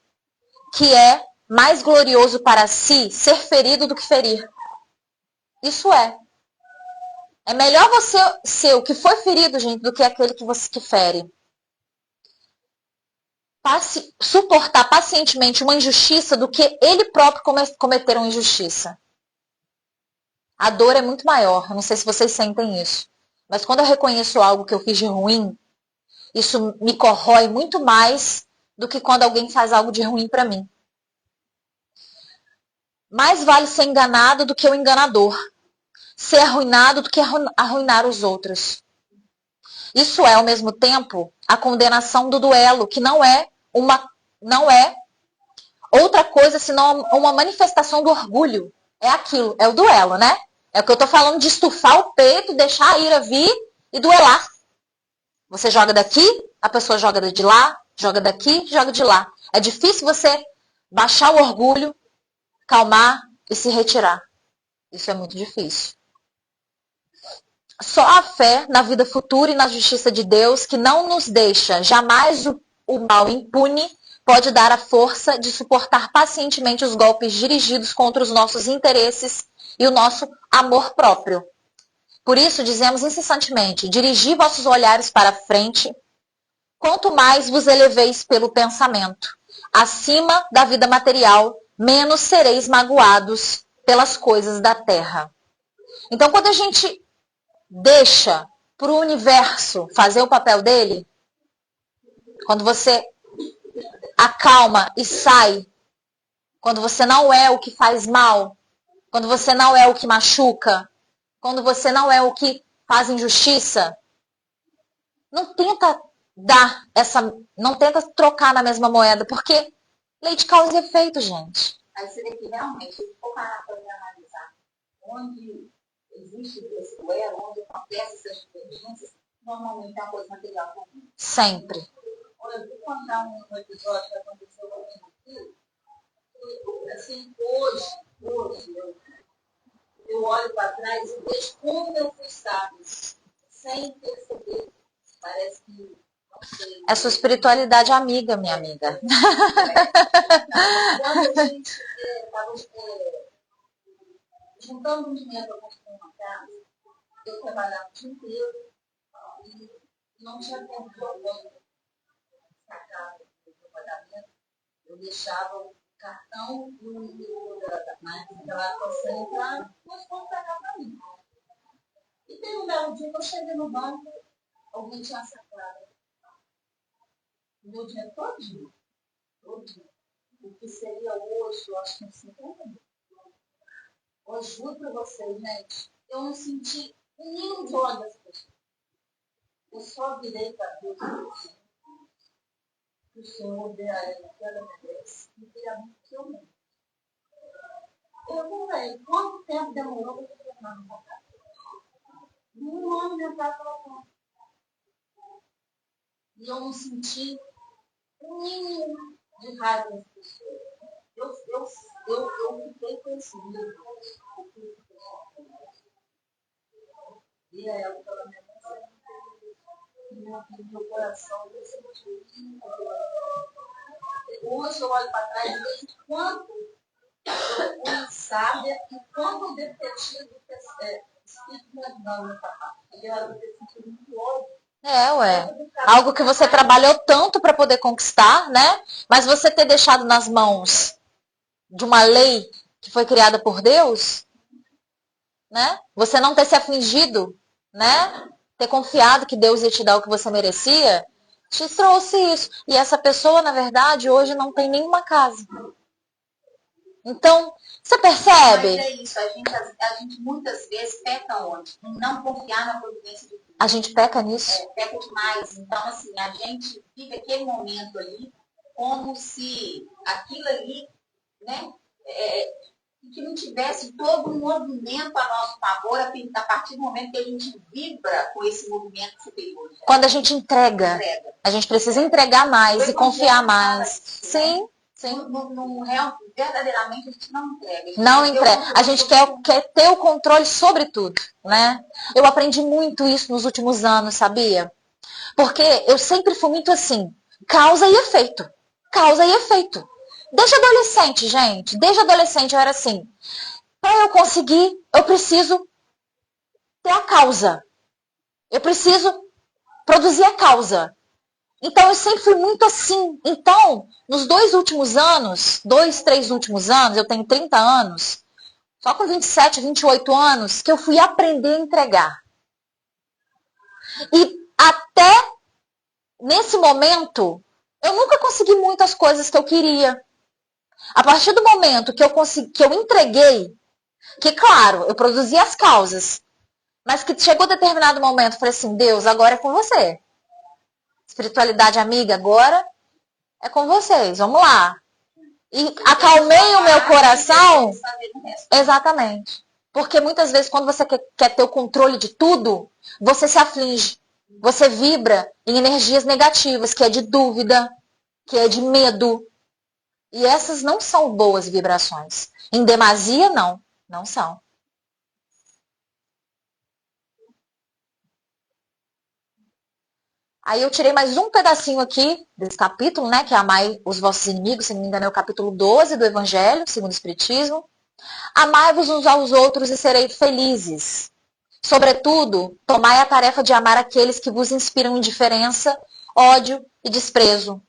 que é mais glorioso para si ser ferido do que ferir. Isso é. É melhor você ser o que foi ferido, gente, do que aquele que fere. Suportar pacientemente uma injustiça do que ele próprio cometer uma injustiça. A dor é muito maior. Eu não sei se vocês sentem isso. Mas quando eu reconheço algo que eu fiz de ruim, isso me corrói muito mais do que quando alguém faz algo de ruim para mim. Mais vale ser enganado do que o enganador. Ser arruinado do que arruinar os outros. Isso é, ao mesmo tempo, a condenação do duelo, que não é outra coisa senão uma manifestação do orgulho. É aquilo, é o duelo, né? É o que eu tô falando de estufar o peito, deixar a ira vir e duelar. Você joga daqui, a pessoa joga de lá, joga daqui, joga de lá. É difícil você baixar o orgulho, calmar e se retirar. Isso é muito difícil. Só a fé na vida futura e na justiça de Deus, que não nos deixa jamais o mal impune, pode dar a força de suportar pacientemente os golpes dirigidos contra os nossos interesses e o nosso amor próprio. Por isso, dizemos incessantemente, dirigi vossos olhares para a frente, quanto mais vos eleveis pelo pensamento. Acima da vida material, menos sereis magoados pelas coisas da terra. Então, quando a gente deixa para o universo fazer o papel dele, quando você acalma e sai, quando você não é o que faz mal, quando você não é o que machuca, quando você não é o que faz injustiça, não tenta não tenta trocar na mesma moeda, porque lei de causa e efeito, gente. Aí você tem que realmente focar na coisa e analisar. onde existe esse duelo, onde acontecem essas divergências, normalmente é uma coisa material comum. Sempre. Olha, eu vou contar um episódio que aconteceu comigo aqui. Assim, hoje eu olho para trás e vejo como eu fui sábio, sem perceber. Parece que, não sei. É sua espiritualidade amiga, minha amiga. Quando a gente estava juntando um dinheiro para construir uma casa, eu trabalhava o dia inteiro e não tinha tempo de alguém sacar do pagamento. Eu deixava o cartão e o número da máquina lá passando para nós vamos pagar para mim. E tem um belo dia que eu cheguei no banco, alguém tinha sacado o meu dinheiro todinho. O que seria hoje, eu acho que uns 50 mil. Eu juro para vocês, gente, eu não senti nenhum de ódio dessa pessoa. Eu só virei para Deus e disse que o Senhor dê a ele que ela merece e dê a mim que eu mereço. Eu não sei quanto tempo demorou para eu tornar no contato. Um ano de entrar pela conta. E eu não senti nenhum de raiva dessa pessoa. Eu fiquei com esse medo. E ela, pela minha meu coração, eu senti. Hoje eu olho para trás e vejo quanto eu fui sábia e quanto eu devo ter tido espírito me ajudando nessa parte. Eu devo ter sentido muito ódio. Algo que você trabalhou tanto para poder conquistar, né? Mas você ter deixado nas mãos de uma lei que foi criada por Deus, né? Você não ter se afligido, né? Ter confiado que Deus ia te dar o que você merecia, te trouxe isso. E essa pessoa, na verdade, hoje não tem nenhuma casa. Então, você percebe? Mas é isso, a gente muitas vezes peca onde? Em não confiar na providência de Deus. A gente peca nisso? Peca demais. Então, assim, a gente vive aquele momento ali como se aquilo ali, né, que não tivesse todo um movimento a nosso favor a partir do momento que a gente vibra com esse movimento superior. Quando a gente entrega. A gente precisa entregar mais e confiar mais. Isso, né? Sim. No real, verdadeiramente a gente não entrega. Não entrega. A gente quer ter o controle sobre tudo, né? Eu aprendi muito isso nos últimos anos, sabia? Porque eu sempre fui muito assim, causa e efeito. Causa e efeito. Desde adolescente, gente. Desde adolescente eu era assim. Para eu conseguir, eu preciso ter a causa. Eu preciso produzir a causa. Então, eu sempre fui muito assim. Então, nos 3 últimos anos, eu tenho 30 anos, só com 27, 28 anos, que eu fui aprender a entregar. E até nesse momento, eu nunca consegui muitas coisas que eu queria. A partir do momento que eu entreguei, que claro, eu produzi as causas, mas que chegou determinado momento, eu falei assim, Deus, agora é com você. Espiritualidade amiga, agora é com vocês, vamos lá. E acalmei o meu coração. Exatamente. Porque muitas vezes, quando você quer ter o controle de tudo, você se aflige. Você vibra em energias negativas, que é de dúvida, que é de medo. E essas não são boas vibrações. Em demasia, não são. Aí eu tirei mais um pedacinho aqui desse capítulo, né? Que é amai os vossos inimigos, se não me engano é o capítulo 12 do Evangelho, segundo o Espiritismo. Amai-vos uns aos outros e sereis felizes. Sobretudo, tomai a tarefa de amar aqueles que vos inspiram indiferença, ódio e desprezo.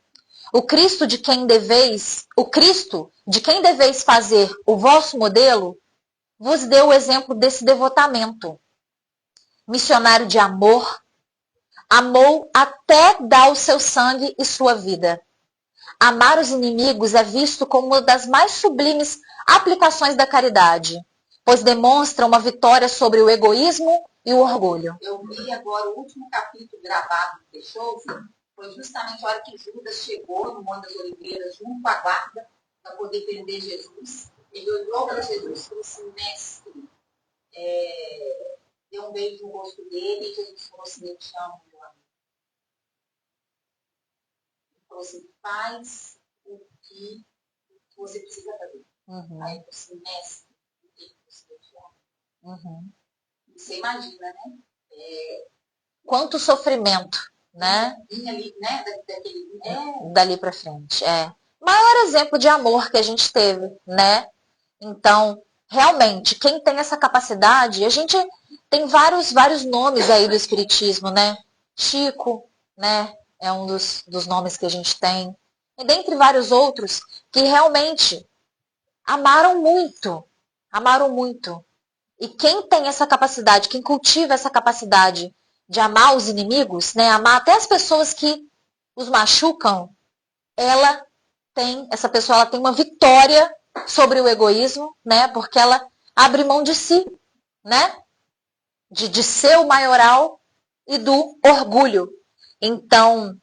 O Cristo de quem deveis fazer o vosso modelo, vos deu o exemplo desse devotamento. Missionário de amor, amou até dar o seu sangue e sua vida. Amar os inimigos é visto como uma das mais sublimes aplicações da caridade, pois demonstra uma vitória sobre o egoísmo e o orgulho. Eu vi agora o último capítulo gravado do Peixoto, foi justamente a hora que Judas chegou no Monte das Oliveiras, junto com a guarda, para poder prender Jesus. Ele olhou para Jesus e falou assim, mestre, deu um beijo no rosto dele e ele falou assim, eu te amo, meu amigo. Ele falou assim, faz o que você precisa fazer. Aí eu falei assim, mestre, o que você te ama? Você imagina, né? Quanto sofrimento, né? Vinha ali, né? Dali pra frente, Maior exemplo de amor que a gente teve, né? Então, realmente, quem tem essa capacidade, a gente tem vários nomes aí do espiritismo, né? Chico, né? É um dos nomes que a gente tem. E dentre vários outros que realmente amaram muito. Amaram muito. E quem tem essa capacidade, quem cultiva essa capacidade de amar os inimigos, né? Amar até as pessoas que os machucam, essa pessoa ela tem uma vitória sobre o egoísmo, né? Porque ela abre mão de si, né? De ser o maioral e do orgulho. Então,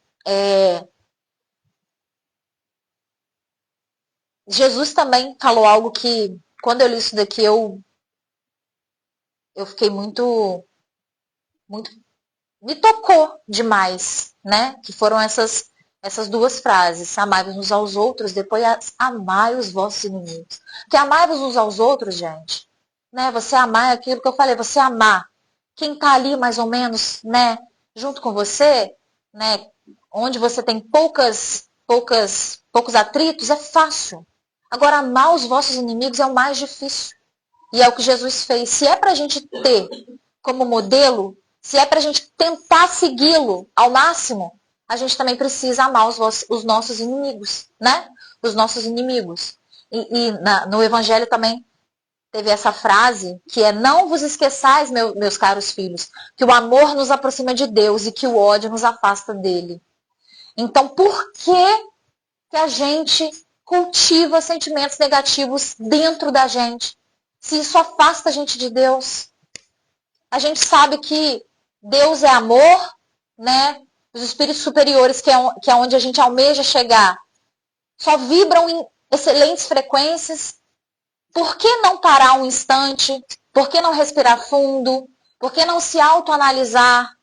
Jesus também falou algo que, quando eu li isso daqui, eu fiquei muito me tocou demais, né? Que foram essas duas frases. Amai-vos uns aos outros, depois amai os vossos inimigos. Porque amai-vos uns aos outros, gente, né? Você amar é aquilo que eu falei, você amar quem tá ali mais ou menos, né? Junto com você, né? Onde você tem poucos atritos, é fácil. Agora, amar os vossos inimigos é o mais difícil. E é o que Jesus fez. Se é pra gente ter como modelo, se é pra gente tentar segui-lo ao máximo, a gente também precisa amar os nossos inimigos, né? Os nossos inimigos. No Evangelho também teve essa frase, que é: não vos esqueçais, meus caros filhos, que o amor nos aproxima de Deus e que o ódio nos afasta dele. Então, por que a gente cultiva sentimentos negativos dentro da gente? Se isso afasta a gente de Deus. A gente sabe que Deus é amor, né? Os espíritos superiores, que é onde a gente almeja chegar, só vibram em excelentes frequências. Por que não parar um instante? Por que não respirar fundo? Por que não se autoanalisar?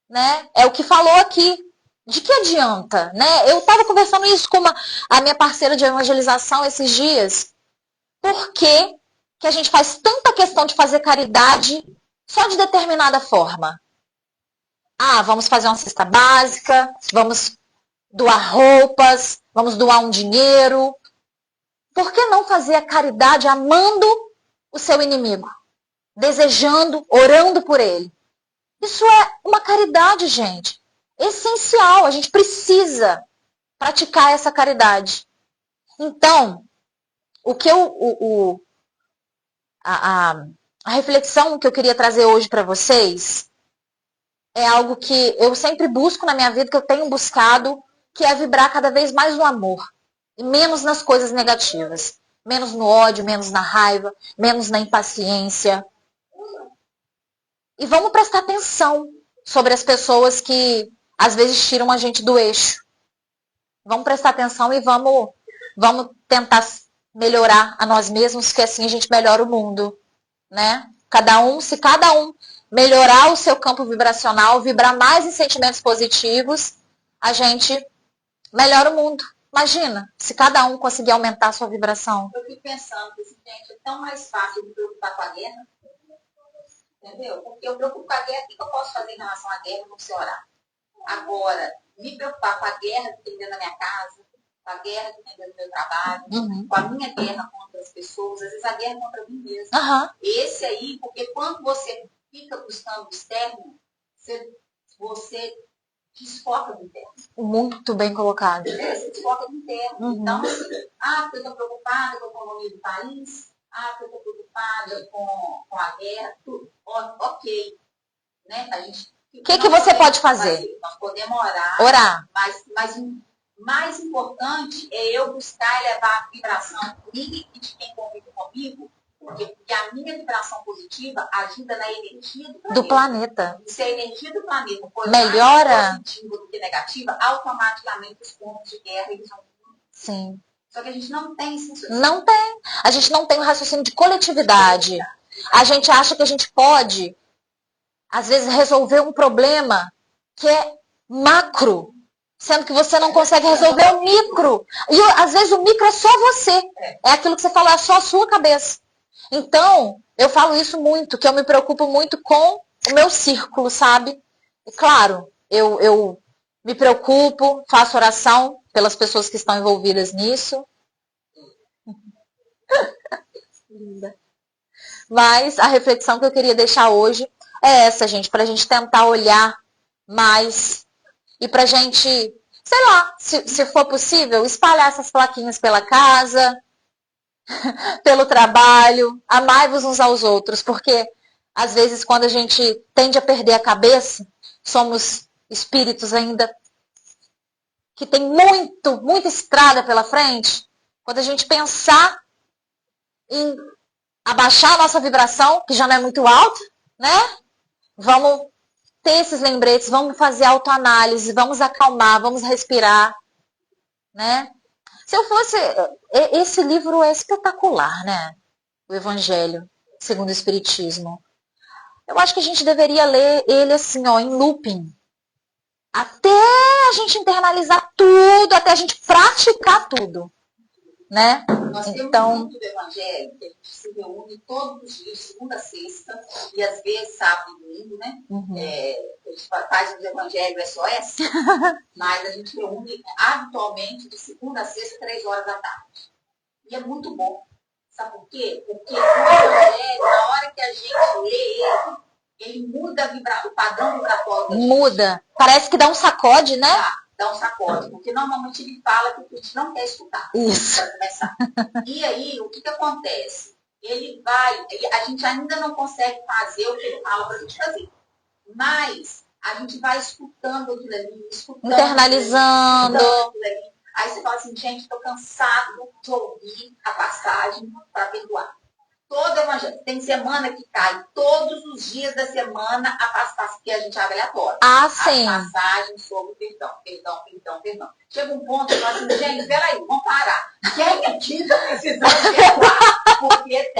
Né? É o que falou aqui. De que adianta? Né? Eu estava conversando isso com a minha parceira de evangelização esses dias. Por que a gente faz tanta questão de fazer caridade só de determinada forma? Vamos fazer uma cesta básica, vamos doar roupas, vamos doar um dinheiro. Por que não fazer a caridade amando o seu inimigo? Desejando, orando por ele. Isso é uma caridade, gente. Essencial. A gente precisa praticar essa caridade. Então, a reflexão que eu queria trazer hoje para vocês é algo que eu sempre busco na minha vida, que eu tenho buscado, que é vibrar cada vez mais no amor. E menos nas coisas negativas. Menos no ódio, menos na raiva, menos na impaciência. E vamos prestar atenção sobre as pessoas que às vezes tiram a gente do eixo. Vamos prestar atenção e vamos tentar melhorar a nós mesmos, que assim a gente melhora o mundo, né? Se cada um melhorar o seu campo vibracional, vibrar mais em sentimentos positivos, a gente melhora o mundo. Imagina, se cada um conseguir aumentar a sua vibração. Eu fico pensando que, gente, é tão mais fácil me preocupar com a guerra. Entendeu? Porque eu preocupo com a guerra, o que eu posso fazer em relação à guerra? Não sei orar. Agora, me preocupar com a guerra que tem dentro da minha casa, com a guerra que tem dentro do meu trabalho, com a minha guerra contra as pessoas, às vezes a guerra contra mim mesma. Esse aí, porque quando você fica buscando o externo, você desfoca do interno. Muito bem colocado. Você desfoca do interno. Então, assim, porque eu estou preocupada com a economia do país, porque eu estou preocupada com a guerra, tudo. Ok. Né? O que você pode fazer? Nós podemos orar. Mas o mais importante é eu buscar elevar a vibração comigo e de quem convive comigo, porque a minha vibração positiva ajuda na energia do planeta. Se a energia do planeta for melhora, mais positiva do que negativa, automaticamente os pontos de guerra eles vão. Sim. Só que a gente não tem esse raciocínio. Não tem. A gente não tem um raciocínio de coletividade. A gente acha que a gente pode, às vezes, resolver um problema que é macro, sendo que você não consegue resolver o micro. E às vezes o micro é só você. É aquilo que você falou, é só a sua cabeça. Então, eu falo isso muito, que eu me preocupo muito com o meu círculo, sabe? E claro, eu me preocupo, faço oração pelas pessoas que estão envolvidas nisso. Linda. Mas a reflexão que eu queria deixar hoje é essa, gente, pra gente tentar olhar mais e pra gente, sei lá, se for possível, espalhar essas plaquinhas pela casa, pelo trabalho, amai-vos uns aos outros, porque às vezes quando a gente tende a perder a cabeça, somos espíritos ainda que tem muita estrada pela frente. Quando a gente pensar em abaixar a nossa vibração, que já não é muito alta, né? Vamos ter esses lembretes, vamos fazer autoanálise, vamos acalmar, vamos respirar, né? Se eu fosse... Esse livro é espetacular, né? O Evangelho, segundo o Espiritismo. Eu acho que a gente deveria ler ele assim, ó, em looping. Até a gente internalizar tudo, até a gente praticar tudo, né? Nós temos então, um grupo do Evangelho que a gente se reúne todos os dias, segunda a sexta, e às vezes sábado e domingo, né? A gente faz os Evangelho SOS, mas a gente reúne habitualmente de segunda a sexta, 3 horas da tarde. E é muito bom. Sabe por quê? Porque o Evangelho, na hora que a gente lê ele muda o padrão vibratório da gente. Muda. Parece que dá um sacode, né? Dá um sacode, porque normalmente ele fala que a gente não quer escutar. Isso. Para começar. E aí, o que acontece? Ele vai, a gente ainda não consegue fazer o que ele fala para a gente fazer. Mas a gente vai escutando aquilo ali, internalizando. Aquilo ali. Aí você fala assim, gente, estou cansado de ouvir a passagem para perdoar. Todo evangelho. Tem semana que cai, todos os dias da semana, a passagem que a gente abre aleatório. Sim. A passagem sobre perdão. Chega um ponto que nós assim, gente, peraí, vamos parar. Quem aqui está precisando perdoar? Porque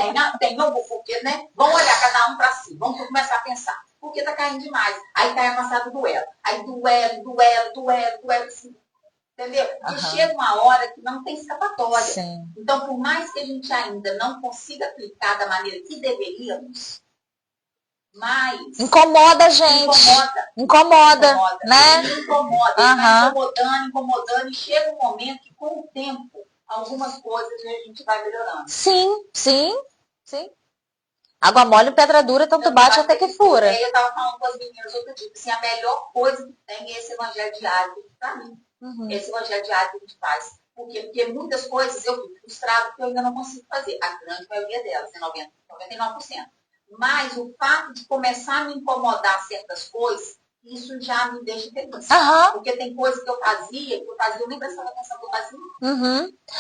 porque, né? Vamos olhar cada um para si, vamos começar a pensar. Porque está caindo demais. Aí cai a passada do duelo. Aí duelo, assim. Entendeu? Porque chega uma hora que não tem escapatória. Sim. Então, por mais que a gente ainda não consiga aplicar da maneira que deveríamos, mas... Incomoda a gente. Incomoda, né? Ele incomoda. Ele vai incomodando. E chega um momento que, com o tempo, algumas coisas a gente vai melhorando. Sim. Água mole, pedra dura, tanto bate até que fura. Eu estava falando com as meninas outro dia, assim, a melhor coisa que tem é esse evangelho diário para mim. Esse evangelho diário que a gente faz. Por quê? Porque muitas coisas eu fico frustrada porque eu ainda não consigo fazer. A grande maioria delas, é 99%. Mas o fato de começar a me incomodar certas coisas, isso já me deixa feliz. Porque tem coisas que eu fazia, eu nem prestava atenção que eu fazia.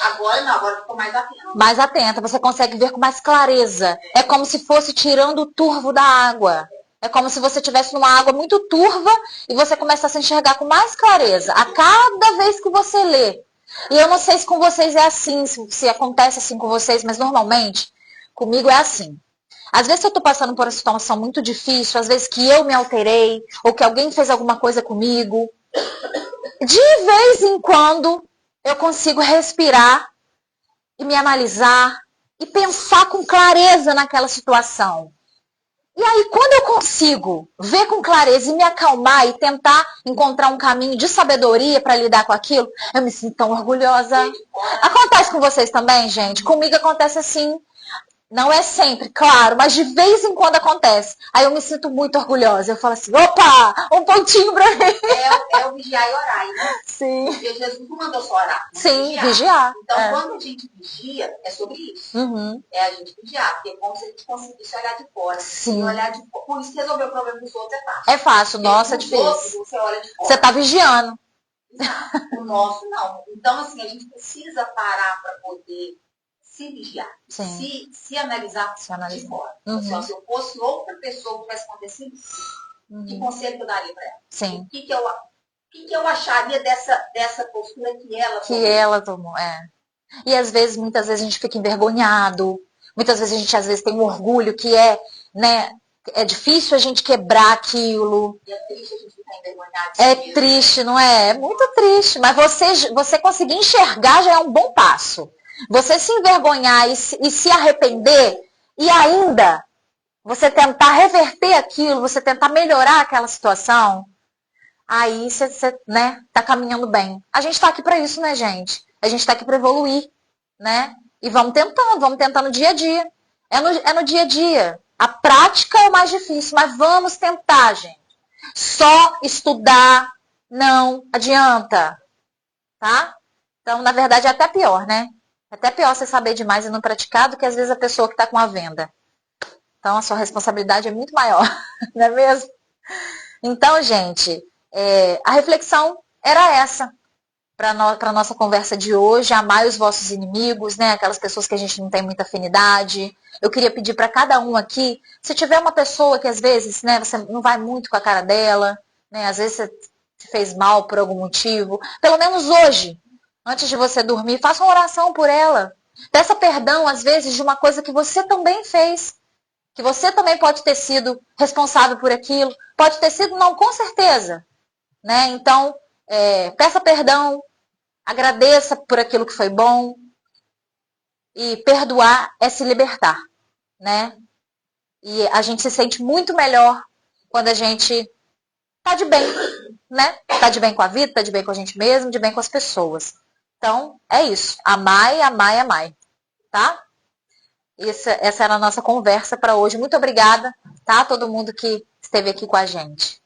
Agora não, agora eu estou mais atenta. Mais atenta, você consegue ver com mais clareza. É como se fosse tirando o turvo da água. É como se você estivesse numa água muito turva e você começasse a enxergar com mais clareza a cada vez que você lê. E eu não sei se com vocês é assim, se acontece assim com vocês, mas normalmente comigo é assim. Às vezes eu estou passando por uma situação muito difícil, às vezes que eu me alterei, ou que alguém fez alguma coisa comigo. De vez em quando eu consigo respirar e me analisar e pensar com clareza naquela situação. E aí, quando eu consigo ver com clareza e me acalmar e tentar encontrar um caminho de sabedoria para lidar com aquilo, eu me sinto tão orgulhosa. Acontece com vocês também, gente? Comigo acontece assim. Não é sempre, claro, mas de vez em quando acontece. Aí eu me sinto muito orgulhosa. Eu falo assim, opa, um pontinho pra mim. É o vigiar e orar, né? Sim. Porque Jesus não mandou só orar. Sim, vigiar. Então, quando a gente vigia, é sobre isso. É a gente vigiar, porque é como se a gente conseguisse olhar de fora. Sim. E olhar de fora. Por isso que resolver o problema dos outros é fácil. É fácil, nossa, é difícil. Outros, você olha de fora. Você tá vigiando. Exato. O nosso, não. Então, assim, a gente precisa parar para poder se vigiar, se analisar de fora. Então, se eu fosse outra pessoa que tivesse acontecido, que conselho que eu daria para ela? Sim. O que eu acharia dessa postura que ela tomou? E às vezes, muitas vezes a gente fica envergonhado, Muitas vezes a gente às vezes tem um orgulho que é, né, é difícil a gente quebrar aquilo. E é triste a gente ficar envergonhado. É triste, não é? É muito triste. Mas você conseguir enxergar já é um bom passo. Você se envergonhar e se arrepender e ainda você tentar reverter aquilo, você tentar melhorar aquela situação, aí você né, tá caminhando bem. A gente tá aqui para isso, né, gente? A gente tá aqui para evoluir, né? E vamos tentando dia a dia. É no dia a dia. A prática é o mais difícil, mas vamos tentar, gente. Só estudar não adianta, tá? Então, na verdade, é até pior, né? É até pior você saber demais e não praticar do que às vezes a pessoa que tá com a venda. Então, a sua responsabilidade é muito maior, não é mesmo? Então, gente, a reflexão era essa para a nossa conversa de hoje. Amai os vossos inimigos, né? Aquelas pessoas que a gente não tem muita afinidade. Eu queria pedir para cada um aqui, se tiver uma pessoa que às vezes, né, você não vai muito com a cara dela, né? Às vezes você te fez mal por algum motivo, pelo menos hoje, antes de você dormir, faça uma oração por ela. Peça perdão, às vezes, de uma coisa que você também fez. Que você também pode ter sido responsável por aquilo. Pode ter sido, não, com certeza. Né? Então, peça perdão, agradeça por aquilo que foi bom. E perdoar é se libertar. Né? E a gente se sente muito melhor quando a gente tá de bem. Né? Tá de bem com a vida, tá de bem com a gente mesmo, de bem com as pessoas. Então, é isso. Amai, amai, amai. Tá? Essa era a nossa conversa para hoje. Muito obrigada, tá? Todo mundo que esteve aqui com a gente.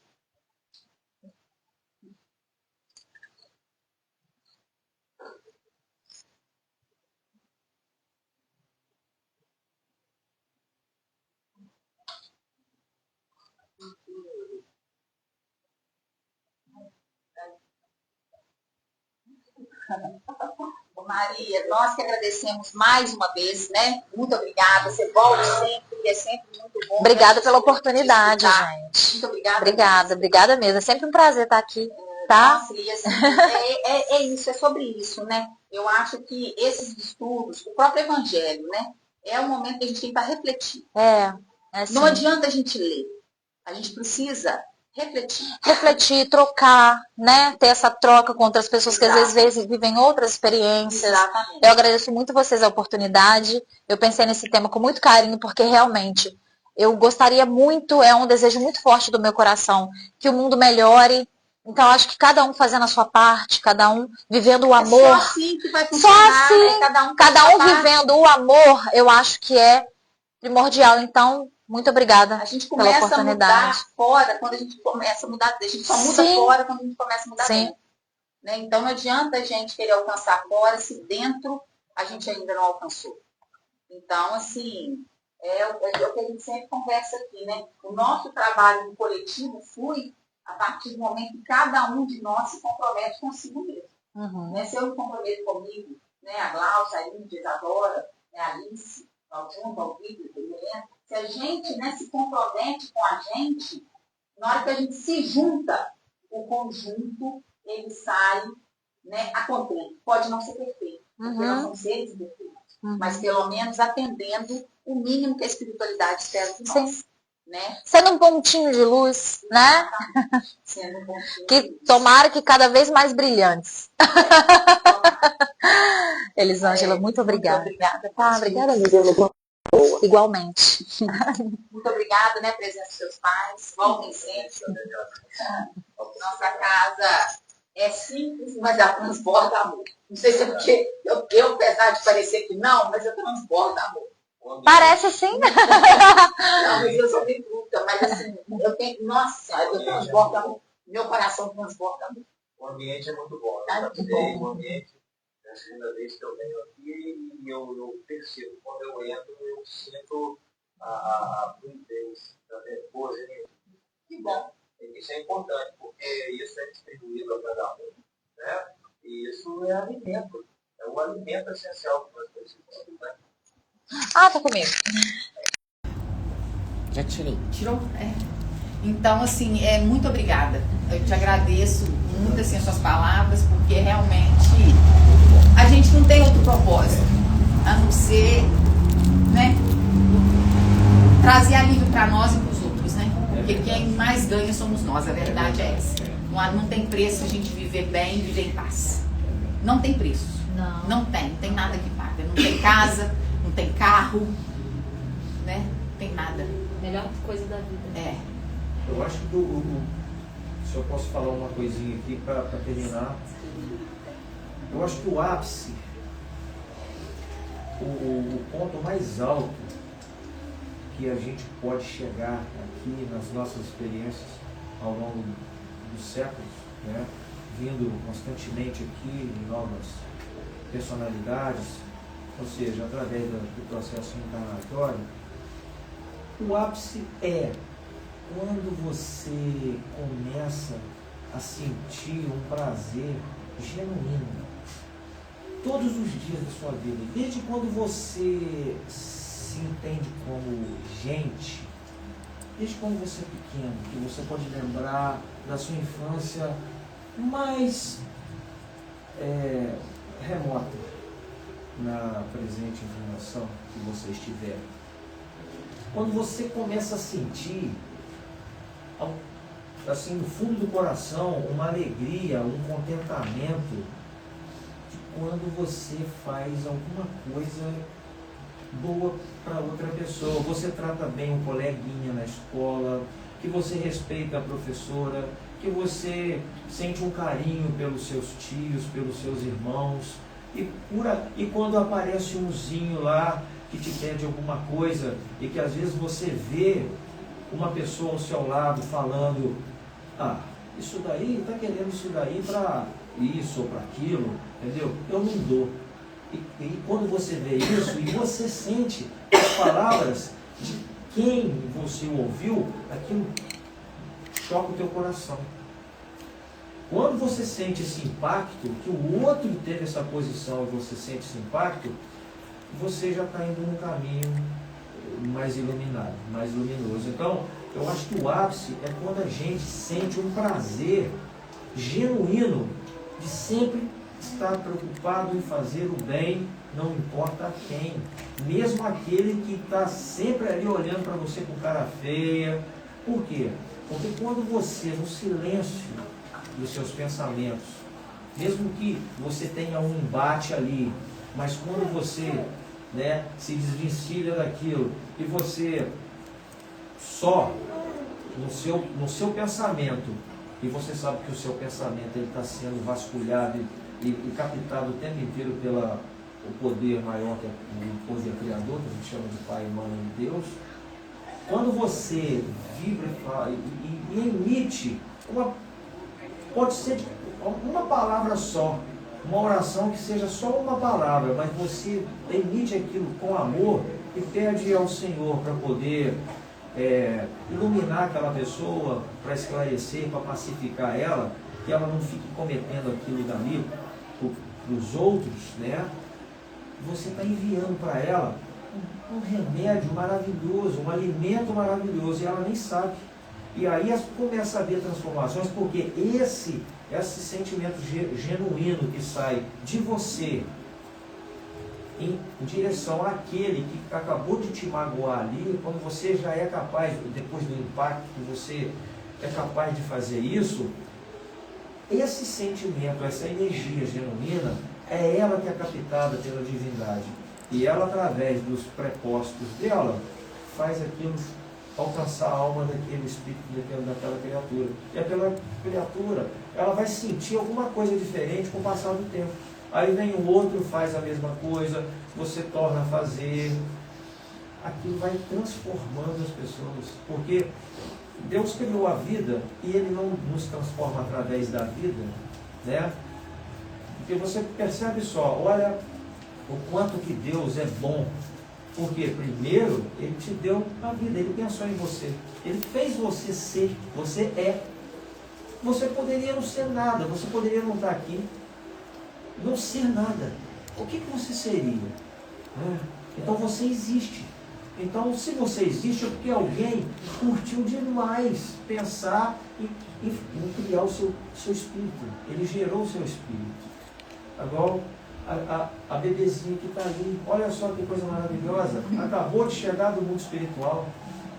Maria, nós que agradecemos mais uma vez, né? Muito obrigada. Você volta sempre, é sempre muito bom. Obrigada pela oportunidade, gente. Muito obrigada. Obrigada mesmo. É sempre um prazer estar aqui, tá? Nossa, e assim, é isso, é sobre isso, né? Eu acho que esses estudos, o próprio Evangelho, né? É o momento que a gente tem para refletir. Assim. Não adianta a gente ler. A gente precisa refletir, trocar, né? Ter essa troca com outras pessoas que às vezes vivem outras experiências. Exatamente. Eu agradeço muito vocês a oportunidade. Eu pensei nesse tema com muito carinho, porque realmente eu gostaria muito, é um desejo muito forte do meu coração, que o mundo melhore. Então, acho que cada um fazendo a sua parte, cada um vivendo o amor. Só assim que vai funcionar. Só assim, né? cada um vivendo o amor, eu acho que é primordial. Então, muito obrigada a gente pela oportunidade. A mudar fora quando a gente começa a mudar. A gente só muda fora quando a gente começa a mudar dentro. Né? Então, não adianta a gente querer alcançar fora se dentro a gente ainda não alcançou. Então, assim, é o que a gente sempre conversa aqui, né? O nosso trabalho no coletivo flui a partir do momento que cada um de nós se compromete consigo mesmo. Uhum. Né? Se eu me comprometo comigo, né? A Glaucia, a Lídia, a Isadora, né? A Alice, o Vitor, o Helena, se a gente, né, se compromete com a gente, na hora que a gente se junta, o conjunto, ele sai, né, a contento. Pode não ser perfeito, porque nós somos seres imperfeitos, mas pelo menos atendendo o mínimo que a espiritualidade espera de nós. Né? Sendo um pontinho de luz, né? Sendo um pontinho que de luz. Tomara que cada vez mais brilhantes. Elisângela, muito obrigada. Muito obrigada. Obrigada, amiga. Igualmente. Muito obrigada, né, presença dos seus pais. Voltem sempre. Nossa casa é simples, mas ela transborda amor. Não sei se é porque eu, apesar de parecer que não, mas eu transbordo amor. Parece sim. Não, mas eu sou bem bruta, mas assim, eu tenho, nossa, eu transbordo amor. Meu coração transborda amor. O ambiente é muito bom. O ambiente, é a segunda vez que eu venho aqui e eu percebo, quando eu entro, eu sinto a fluidez, a boas energias. Que bom. Isso é importante, porque isso é distribuído a cada um, né? E isso é alimento, é o alimento essencial que nós precisamos, né? Tá comigo. Já tirei. Tirou? Então, assim, muito obrigada. Eu te agradeço muito, assim, as suas palavras, porque realmente a gente não tem outro propósito, a não ser, né, trazer alívio para nós e para os outros, né? Porque quem mais ganha somos nós, a verdade é essa. Não tem preço a gente viver bem, viver em paz. Não tem preço. Não tem nada que paga. Não tem casa, não tem carro, né? Não tem nada. Melhor coisa da vida. Eu acho que se eu posso falar uma coisinha aqui para terminar. Eu acho que o ápice, o ponto mais alto que a gente pode chegar aqui nas nossas experiências ao longo dos séculos, né, vindo constantemente aqui em novas personalidades, ou seja, através do processo encarnatório, o ápice é quando você começa a sentir um prazer genuíno todos os dias da sua vida, desde quando você se entende como gente, desde quando você é pequeno, que você pode lembrar da sua infância mais remota na presente encarnação que você estiver. Quando você começa a sentir, assim, no fundo do coração, uma alegria, um contentamento de quando você faz alguma coisa boa para outra pessoa. Você trata bem um coleguinha na escola, que você respeita a professora, que você sente um carinho pelos seus tios, pelos seus irmãos, e quando aparece umzinho lá que te pede alguma coisa, e que às vezes você vê uma pessoa ao seu lado falando, isso daí, está querendo isso daí para isso ou para aquilo, entendeu? Eu não dou. E quando você vê isso, e você sente as palavras de quem você ouviu, aquilo choca o teu coração. Quando você sente esse impacto, que o outro teve essa posição e você sente esse impacto, você já está indo num caminho mais iluminado, mais luminoso. Então, eu acho que o ápice é quando a gente sente um prazer genuíno de sempre estar preocupado em fazer o bem, não importa a quem. Mesmo aquele que está sempre ali olhando para você com cara feia. Por quê? Porque quando você, no silêncio dos seus pensamentos, mesmo que você tenha um embate ali, mas quando você, né, se desvencilha daquilo e você só no seu pensamento, e você sabe que o seu pensamento está sendo vasculhado e captado o tempo inteiro pelo poder maior, que é o poder criador, que a gente chama de Pai, Mãe e Deus. Quando você vibra e emite pode ser uma palavra só, uma oração que seja só uma palavra, mas você emite aquilo com amor e pede ao Senhor para poder iluminar aquela pessoa, para esclarecer, para pacificar ela, que ela não fique cometendo aquilo dali para os outros, né? Você está enviando para ela um remédio maravilhoso, um alimento maravilhoso, e ela nem sabe. E aí começa a haver transformações, porque esse sentimento genuíno que sai de você em direção àquele que acabou de te magoar ali, quando você já é capaz, depois do impacto que você é capaz de fazer isso, esse sentimento, essa energia genuína, é ela que é captada pela divindade. E ela, através dos prepostos dela, faz aquilo alcançar a alma daquele espírito, daquela criatura. E aquela criatura, ela vai sentir alguma coisa diferente com o passar do tempo. Aí vem o outro, faz a mesma coisa, você torna a fazer. Aquilo vai transformando as pessoas. Porque Deus criou a vida e Ele não nos transforma através da vida, né? Porque você percebe só, olha o quanto que Deus é bom. Porque primeiro Ele te deu a vida, Ele pensou em você, Ele fez você ser, você é. Você poderia não ser nada, você poderia não estar aqui, não ser nada. O que você seria? Então você existe. Então, se você existe, é porque alguém curtiu demais pensar em criar o seu espírito. Ele gerou o seu espírito. Agora, a bebezinha que está ali, olha só que coisa maravilhosa, acabou de chegar do mundo espiritual.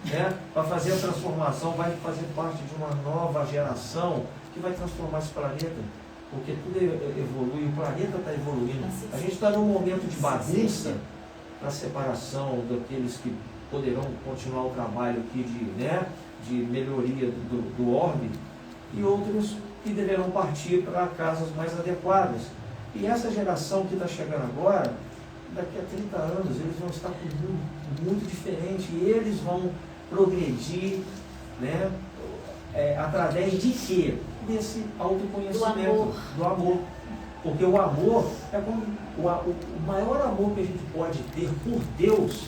né? Para fazer a transformação, vai fazer parte de uma nova geração que vai transformar esse planeta. Porque tudo evolui, o planeta está evoluindo. A gente está num momento de bagunça para separação daqueles que poderão continuar o trabalho aqui de melhoria do orbe, e outros que deverão partir para casas mais adequadas. E essa geração que está chegando agora, daqui a 30 anos, eles vão estar com um mundo muito diferente, e eles vão progredir, né, através de quê? Desse autoconhecimento, do amor. Porque o amor é quando o maior amor que a gente pode ter por Deus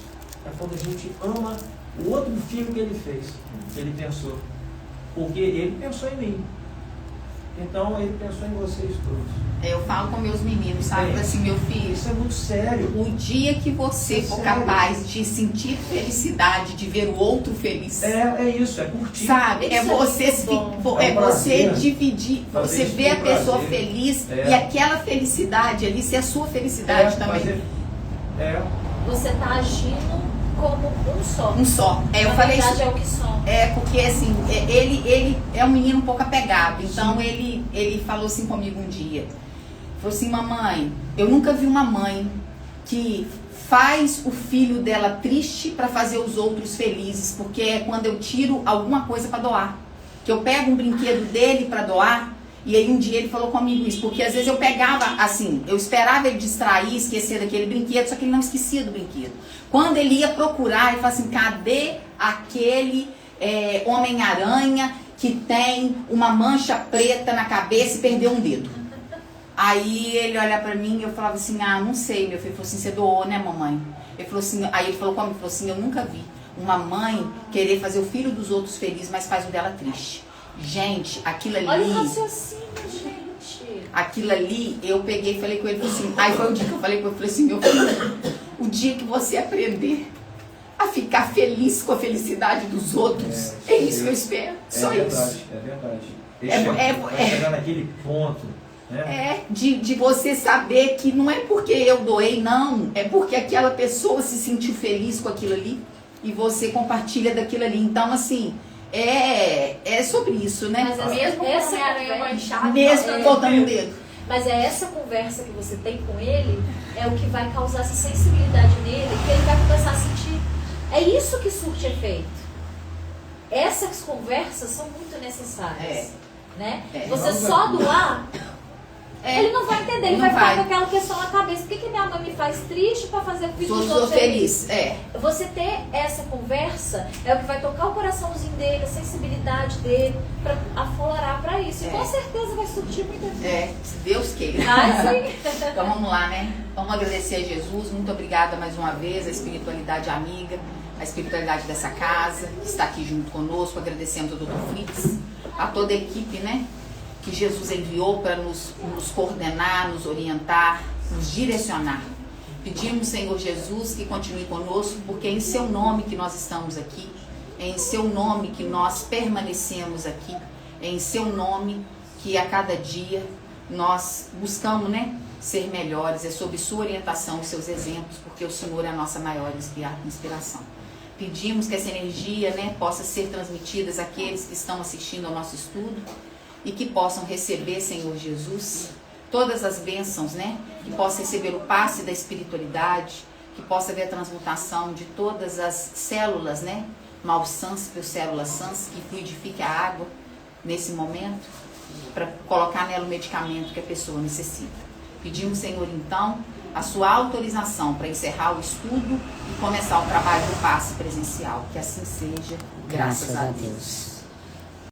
é quando a gente ama o outro filho que ele fez, que ele pensou. Porque ele pensou em mim. Então ele pensou em vocês todos. Eu falo com meus meninos, sabe? Assim, meu filho, isso é muito sério. O dia que você for capaz de sentir felicidade, de ver o outro feliz. É isso, é curtir. Sabe? Você dividir, você ver a pessoa feliz e aquela felicidade ali ser a sua felicidade também. Você está agindo como um só. Um só. Eu na falei verdade isso. É o que somos. Porque assim, ele é um menino um pouco apegado. Então ele falou assim comigo um dia. Falou assim: mamãe, eu nunca vi uma mãe que faz o filho dela triste para fazer os outros felizes, porque é quando eu tiro alguma coisa para doar. Que eu pego um brinquedo dele para doar, e aí um dia ele falou comigo isso, porque às vezes eu pegava assim, eu esperava ele distrair, esquecer daquele brinquedo, só que ele não esquecia do brinquedo. Quando ele ia procurar, ele falava assim: cadê aquele Homem-Aranha que tem uma mancha preta na cabeça e perdeu um dedo? Aí ele olha pra mim e eu falava assim: ah, não sei, meu filho. Ele falou assim: você doou, né, mamãe? Ele falou assim, aí ele falou comigo, falou assim: eu nunca vi uma mãe querer fazer o filho dos outros feliz, mas faz o dela triste. Gente, aquilo ali... Olha o raciocínio, gente. Aquilo ali, eu peguei e falei com ele, assim, aí foi o dia que eu falei com ele, falei assim: meu filho, o dia que você aprender a ficar feliz com a felicidade dos outros, é isso que eu espero, só isso. É verdade. Chegar naquele ponto... De você saber que não é porque eu doei, não. É porque aquela pessoa se sentiu feliz com aquilo ali e você compartilha daquilo ali. Então, assim, é sobre isso, né? Mas mesmo essa conversa, mesmo botando o dedo. Mas é essa conversa que você tem com ele, é o que vai causar essa sensibilidade nele, que ele vai começar a sentir. É isso que surte efeito. Essas conversas são muito necessárias. Né? Você só doar... ele não vai entender, ele vai ficar com aquela questão na cabeça. Por que minha mãe me faz triste para fazer o filho dos outros feliz? Você ter essa conversa é o que vai tocar o coraçãozinho dele, a sensibilidade dele, para aflorar para isso. E com certeza vai surtir muita gente. Se Deus queira. Então vamos lá, né? Vamos agradecer a Jesus. Muito obrigada mais uma vez, a espiritualidade amiga, a espiritualidade dessa casa, que está aqui junto conosco. Agradecemos ao Dr. Fritz, a toda a equipe, né? Que Jesus enviou para nos coordenar, nos orientar, nos direcionar. Pedimos, Senhor Jesus, que continue conosco, porque é em seu nome que nós estamos aqui, é em seu nome que nós permanecemos aqui, é em seu nome que a cada dia nós buscamos, né, ser melhores. É sob sua orientação e seus exemplos, porque o Senhor é a nossa maior inspiração. Pedimos que essa energia, né, possa ser transmitida àqueles que estão assistindo ao nosso estudo, e que possam receber, Senhor Jesus, todas as bênçãos, né? Que possam receber o passe da espiritualidade, que possa haver a transmutação de todas as células, né? Malsãs por células sãs, que fluidifique a água nesse momento, para colocar nela o medicamento que a pessoa necessita. Pedimos, Senhor, então, a sua autorização para encerrar o estudo e começar o trabalho do passe presencial. Que assim seja, graças a Deus.